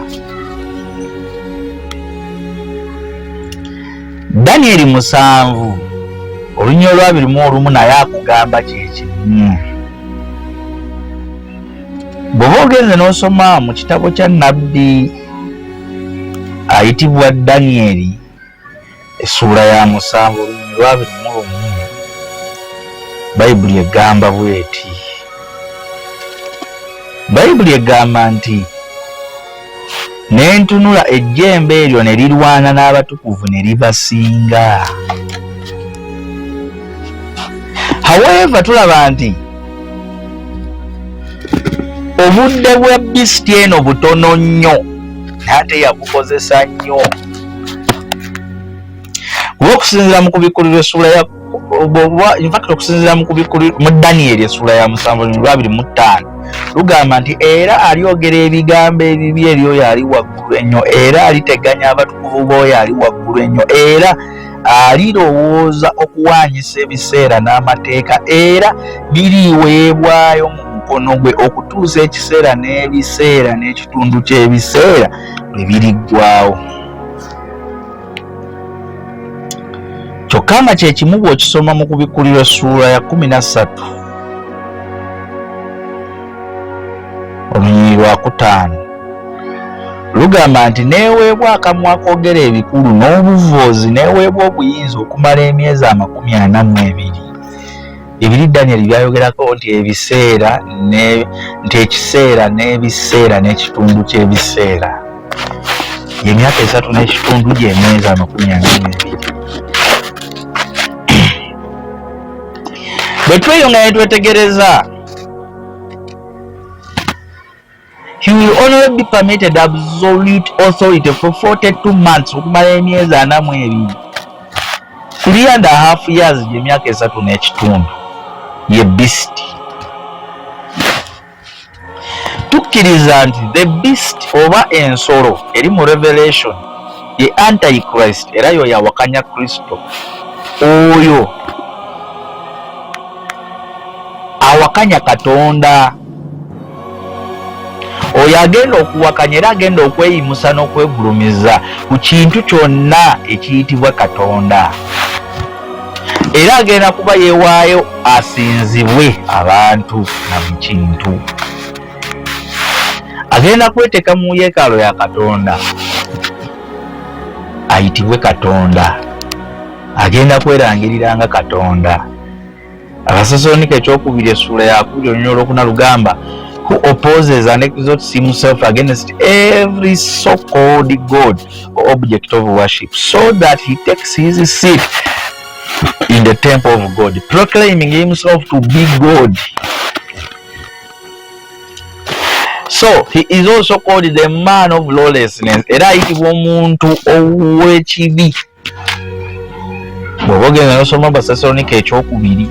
Daniel 7 olunyiri olwa 21 naye akugamba kyekimu. Bw'oba ogenze n'osoma mu kitabo kya nnabbi ayitibwa Daniel essula ya 7 olunyiri lwa 21, Bayibuli egamba bweti. Bayibuli egamba nti n'entunula ejjembe eryo ne lirwana n'abatukuvu ne libasinga. However, tulaba nti obudde bwa beast eno butono nnyo ate yabukozesa nnyo. Okusinziira mu Kubikulirwa essula ya okusinziira mu Daniel essula ya 7:25 lugamba nti era alyogera ebigambo ebibi eri oyo ali waggulu ennyo, era aliteganya abatukuvu b'oyo ali waggulu ennyo, era alirowooza okuwaanyisa ebiseera n'amateeka, era biriweebwayo mu mukono gwe okutuusa ekiseera n'ebiseera n'ekitundu ky'ebiseera bwe biriggwaawo. Kyokka nga kye kimu bw'okisoma mu Kubikulirwa essula ya 13 olunyiri lwa 5 lugamba nti neeweebwa akamwa akoogera ebikulu n'obuvoozi, neeweebwa obuyinza okumala emyezi 42. ebiri Daniel byayogerako nti ebiseera nti ekiseera n'ebiseera n'ekitundu ky'ebiseera emyaka 3 n'ekitundu gy'emyezi 42. Bwe tweyonga ne twetegereza, he will only be permitted absolute authority for 42 months okumala emyezi 42. 3.5 years gy'emyaka 3 n'ekitundu ye beast. Tukkiriza nti the beast oba ensolo eri mu Revelation ye Antichrist era yo yawakanya Kristo. Oyo awakanya Katonda. Oyo agenda okuwakanya era agenda okweyimusa n'okwegulumiza ku kintu kyonna ekiyitibwa Katonda. Era agenda kuba yeewaayo asinzibwe abantu na mu kintu. Agenda kweteeka mu yeekalo ya Katonda ayitibwe Katonda. Agenda kwerangirira nga Katonda. Abasasonike ekyokubiri essuula ya 2 lugamba, who opposes and exalts himself against every so-called God or object of worship, so that he takes his seat in the temple of God, proclaiming himself to be God. So he is also called the man of lawlessness. Era ayitibwa omuntu ow'ekibi. Bw'oba ogenda n'osoma Abasasonike ekyokubiri,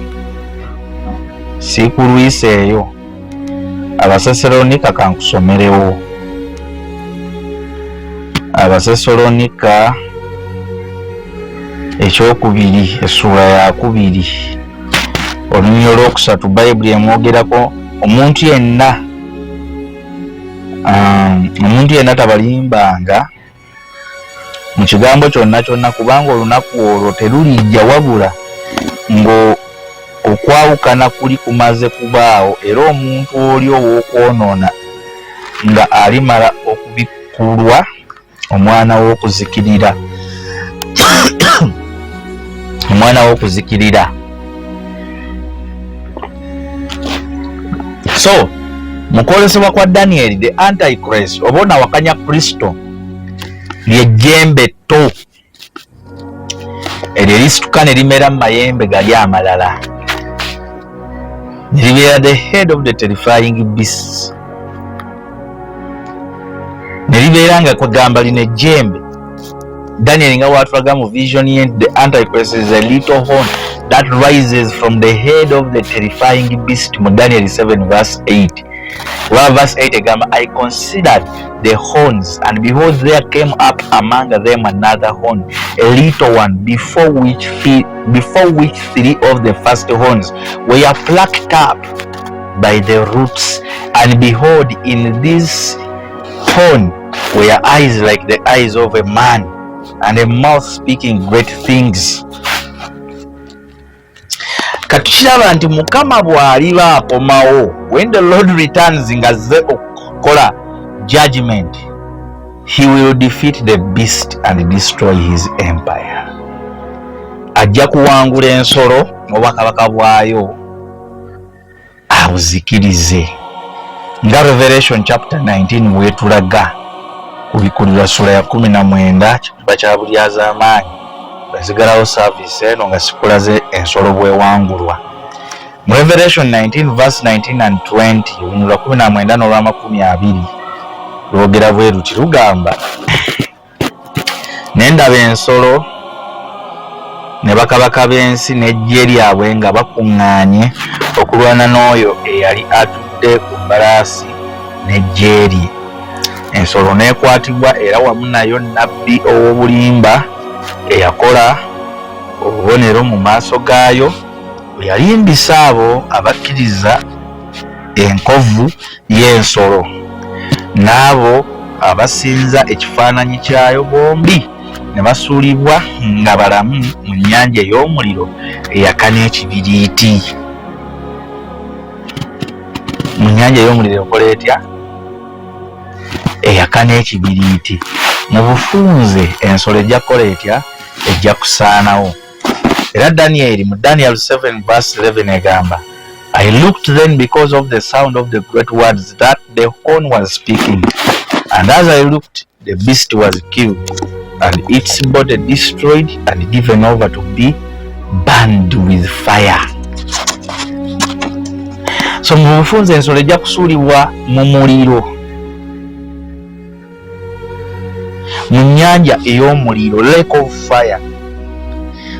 si ku Lwisa eyo, Abasasalonika kankusomerewo. Abasasalonika ekyokubiri essuula ya 2 olunyiriri olwokusatu, Bayibuli emwogerako omuntu yenna tabalimbanga mu kigambo kyonna kyonna, kubanga olunaku olwo terulijja wabula okwawukana kuli kumaze kubaawo, era omuntu oli ow'okwonoona nga alimala okubikkulwa omwana w'okuzikirira. Omwana w'okuzikirira. So mu kwolesebwa kwa Daniel, the Antichrist oba onawakanya Kristo ly'ejjembe tto eryo lisituka ne limera mu mayembe gali amalala, ne libeera the head of the terrifying beasts. Ne libeera nga kwegamba lino ejjembe Daniel nga watulaga mu vision ye, the Antichrist is a little horn that rises from the head of the terrifying beast mu Daniel 7 verse 8. Well, verse 8 egamba, I considered the horns, and behold, there came up among them another horn, a little one, before which 3 of the first horns were plucked up by the roots. And behold, in this horn were eyes like the eyes of a man, and a mouth speaking great things. Katukiraba nti Mukama bw'aliba akomawo, when the Lord returns ngazze okukola judgment, he will defeat the beast and destroy his empire. Ajja kuwangula ensolo n'obwakabaka bwayo abuzikirize, nga Revelation chapter 19 weetulaga ku bikulirwa sula ya 19 kifuba kya bulyazaamaanyi basigalawo service eno nga sikulaze ensolo bwewangulwa. Mu Revelation 19 verse 19 and 20 olunyiriri 19 n'olwa20 lwogera bwe luti lugamba, ne ndaba ensolo ne bakabaka b'ensi n'eggye lyabwe nga bakuŋŋaanye okulwana n'oyo eyali atudde ku mbalaasi n'eggye lye. Ensolo n'ekwatibwa, era wamu nayo nnabbi ow'obulimba eyakola obubonero mu maaso gaayo, bwe yalimbisa abo abakkiriza enkovu y'ensolo n'abo abasinza ekifaananyi kyayo, bombi ne basuulibwa nga balamu mu nnyanja ey'omuliro eyaka n'ekibiriiti. Mu nnyanja ey'omuliro ekola etya? Eyaka n'ekibiriiti. Mu bufunze ensolo ejja kukola etya? Ejja kusaanawo. Era Daniel mu Daniel 7 verse 11 egamba, I looked then because of the sound of the great words that the horn was speaking, and as I looked, the beast was killed, and its body destroyed and given over to be burned with fire. So mu bufunze ensolo ejja kusuulibwa mu muliro, mu nnyanja ey'omuliro, lake of fire.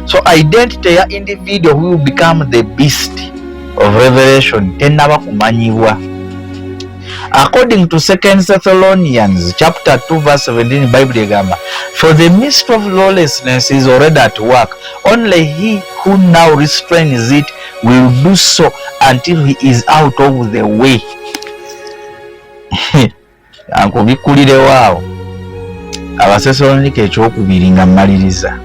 So identity ya individual who will become the beast of Revelation tennaba kumanyibwa. According to 2 Thessalonians chapter 2 verse 17, Bible egamba, for the mist of lawlessness is already at work. Only he who now restrains it will do so until he is out of the way. Ankubikulire waawo Abathessalonike ekyokubiri nga mmaliriza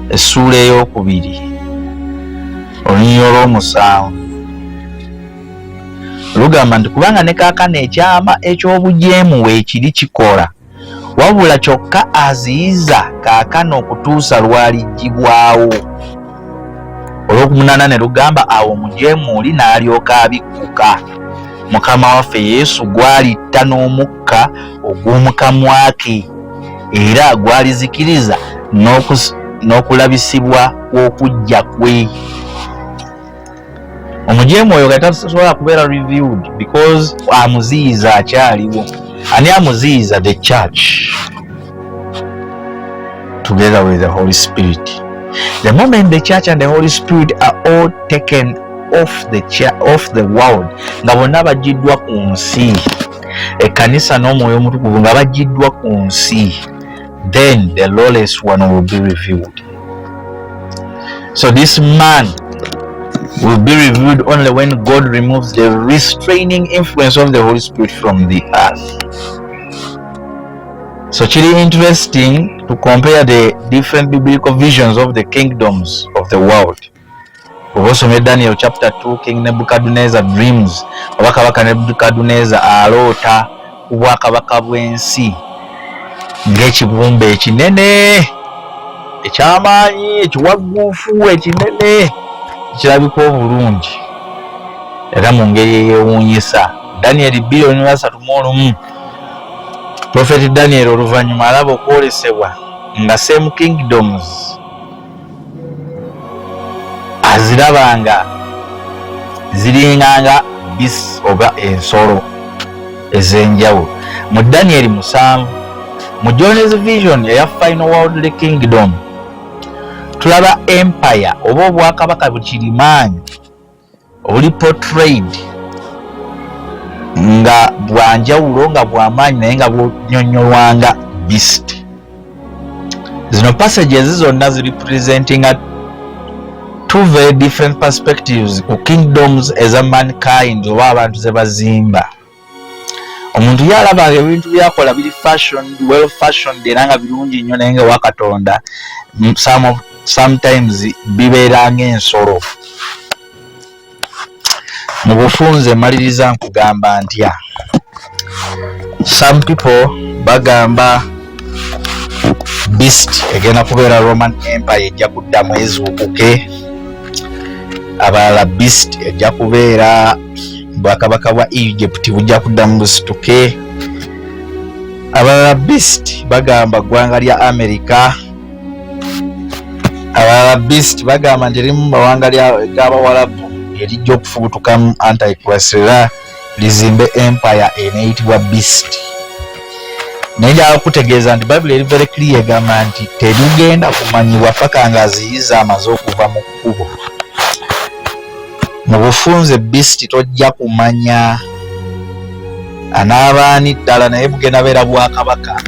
essuula ey'okubiri olunyiriri olw'omusanvu lugamba nti kubanga ne kaakano ekyama eky'obujeemu weekiri kikola, wabula kyokka aziyiza kaakano okutuusa lwaliggibwawo. Olw'okumunana ne lugamba awo omujeemu oli n'alyoka abikkuka. Mukama waffe Yesu gwalitta n'omukka ogw'omu kamwa ke, era gwalizikiriza n'okulabisibwa kw'okujja kwe. Omujeemu oyo tasobola kubeera reviewed because amuziyiza akyaliwo. Ani amuziyiza? The church together with the Holy Spirit. The moment the church and the Holy Spirit are all taken off the world, nga bonna bagiddwa ku nsi, ekkanisa n'omwoyo omutukuvu nga bagiddwa ku nsi, then the lawless one will be revealed. So this man will be revealed only when God removes the restraining influence of the Holy Spirit from the earth. So it's really interesting to compare the different biblical visions of the kingdoms of the world. We've also made Daniel chapter 2, King Nebuchadnezzar dreams. Kabaka Nebuchadnezzar aloota obwakabaka bw'ensi ng'ekibumbe ekinene eky'amaanyi ekiwagguufu ekinene kirabika obulungi era mu ngeri eyewuunyisa. Daniel 2:3 Prophet Daniel oluvannyuma alaba okwolesebwa nga same kingdoms azirabanga ziringanga beasts oba ensolo ez'enjawulo. Mu Daniel 7 mu John's vision eya final worldly kingdom tulaba empire oba obwakabaka bukirimaanyi obuli portrayed nga bwanjawulo nga bw'amaanyi naye nga bunyonyolwanga beast. Zino passages zonna zirepresentinga two very different perspectives ku kingdoms eza mankind oba abantu ze bazimba. Omuntu yalaba ebintu byakola biri fashioned, well fashioned era nga birungi nnyo naye nga wa Katonda sometimes bibeera ng'ensolo. Mu bufunze maliriza nkugamba ntya, some people bagamba beast egenda kubeera Roman Empire ejja kuddamu ezuukuke, abalala beast ejja kubeera bwakabaka bwa Egypt bujja kuddamu busituke, abalala beast bagamba ggwanga lya America, abalala beast bagamba nti limu mawanga g'Abawarabu erijja okufubutukamu Antichrist era lizimbe empire eneyitibwa beast. Naye njagala kutegeeza nti Bible eri very clear egamba nti terigenda kumanyibwa paka nga aziyiza amaze okuva mu kkubo. Mu bufunze beast tojja kumanya anaabaani ddala, naye bugenda beera bwakabaka,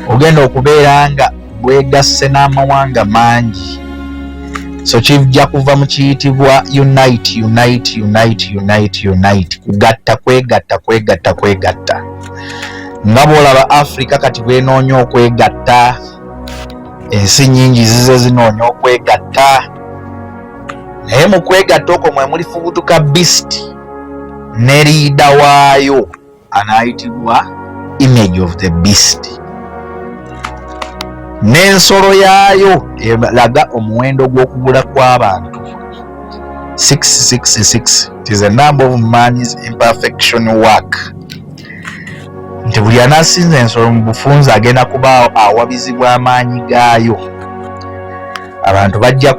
ogenda okubeera nga bwegasse n'amawanga mangi. So kijja kuva mu kiyitibwa unite, kwegatta. Nga bw'olaba Africa kati bwenoonya okwegatta, ensi nnyingi zize zinoonya okwegatta, naye mu kwegatta okwo mwe mulifubutuka beast ne liida waayo anaayitibwa image of the beast. n'ensolo yaayo eraga omuwendo gw'okugula kw'abantu 666. It is a number of man's imperfection work. Nti buli anaasinza ensolo mu bufunze agenda kubaawo awabizibwa amaanyi gaayo. Abantu bajja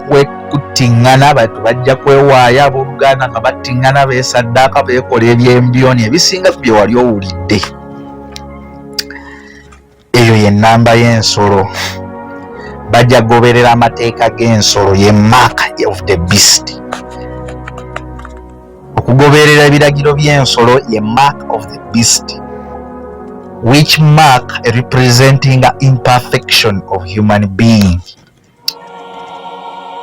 kuttiŋŋana, abantu bajja kwewaaya, abooluganda nga battiŋŋana beesaddaaka beekola ebyembyoni ebisinga ku bye wali owulidde. Eyo ye nnamba y'ensolo. Bajja goberera amateeka g'ensolo, ye mark of the beast. Okugoberera ebiragiro by'ensolo ye mark of the beast, which mark representing the imperfection of human being.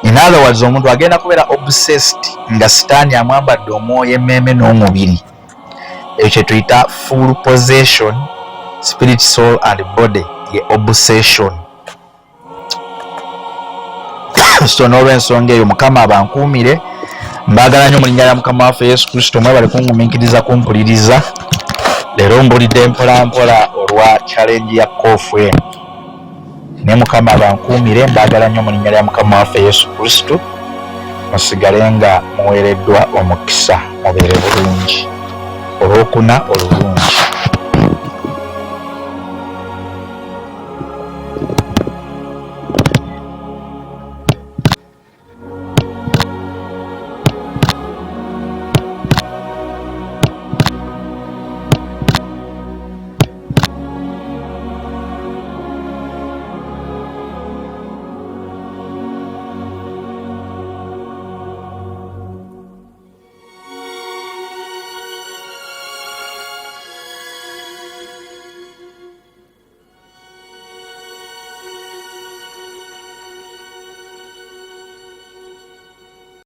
In other words, omuntu agenda kubeera obsessed nga sitaani amwambadde omwoyo, emmeeme n'omubiri. Ekyo kye tuyita full possession, spirit, soul and body, ye obsession. So n'olw'ensonga eyo Mukama abankuumire, mbaagala nnyo mu linnya lya Mukama waffe Yesu Kristo. Mwebale kungumiikiriza kumpuliriza. Leero mbulidde mpola mpola olwa challenge ya koofu eno. Ne Mukama abankuumire, mbaagala nnyo mu linnya lya Mukama waffe Yesu Kristo. Musigale nga muweereddwa omukisa, mubeere bulungi. Olwokuna olulungi.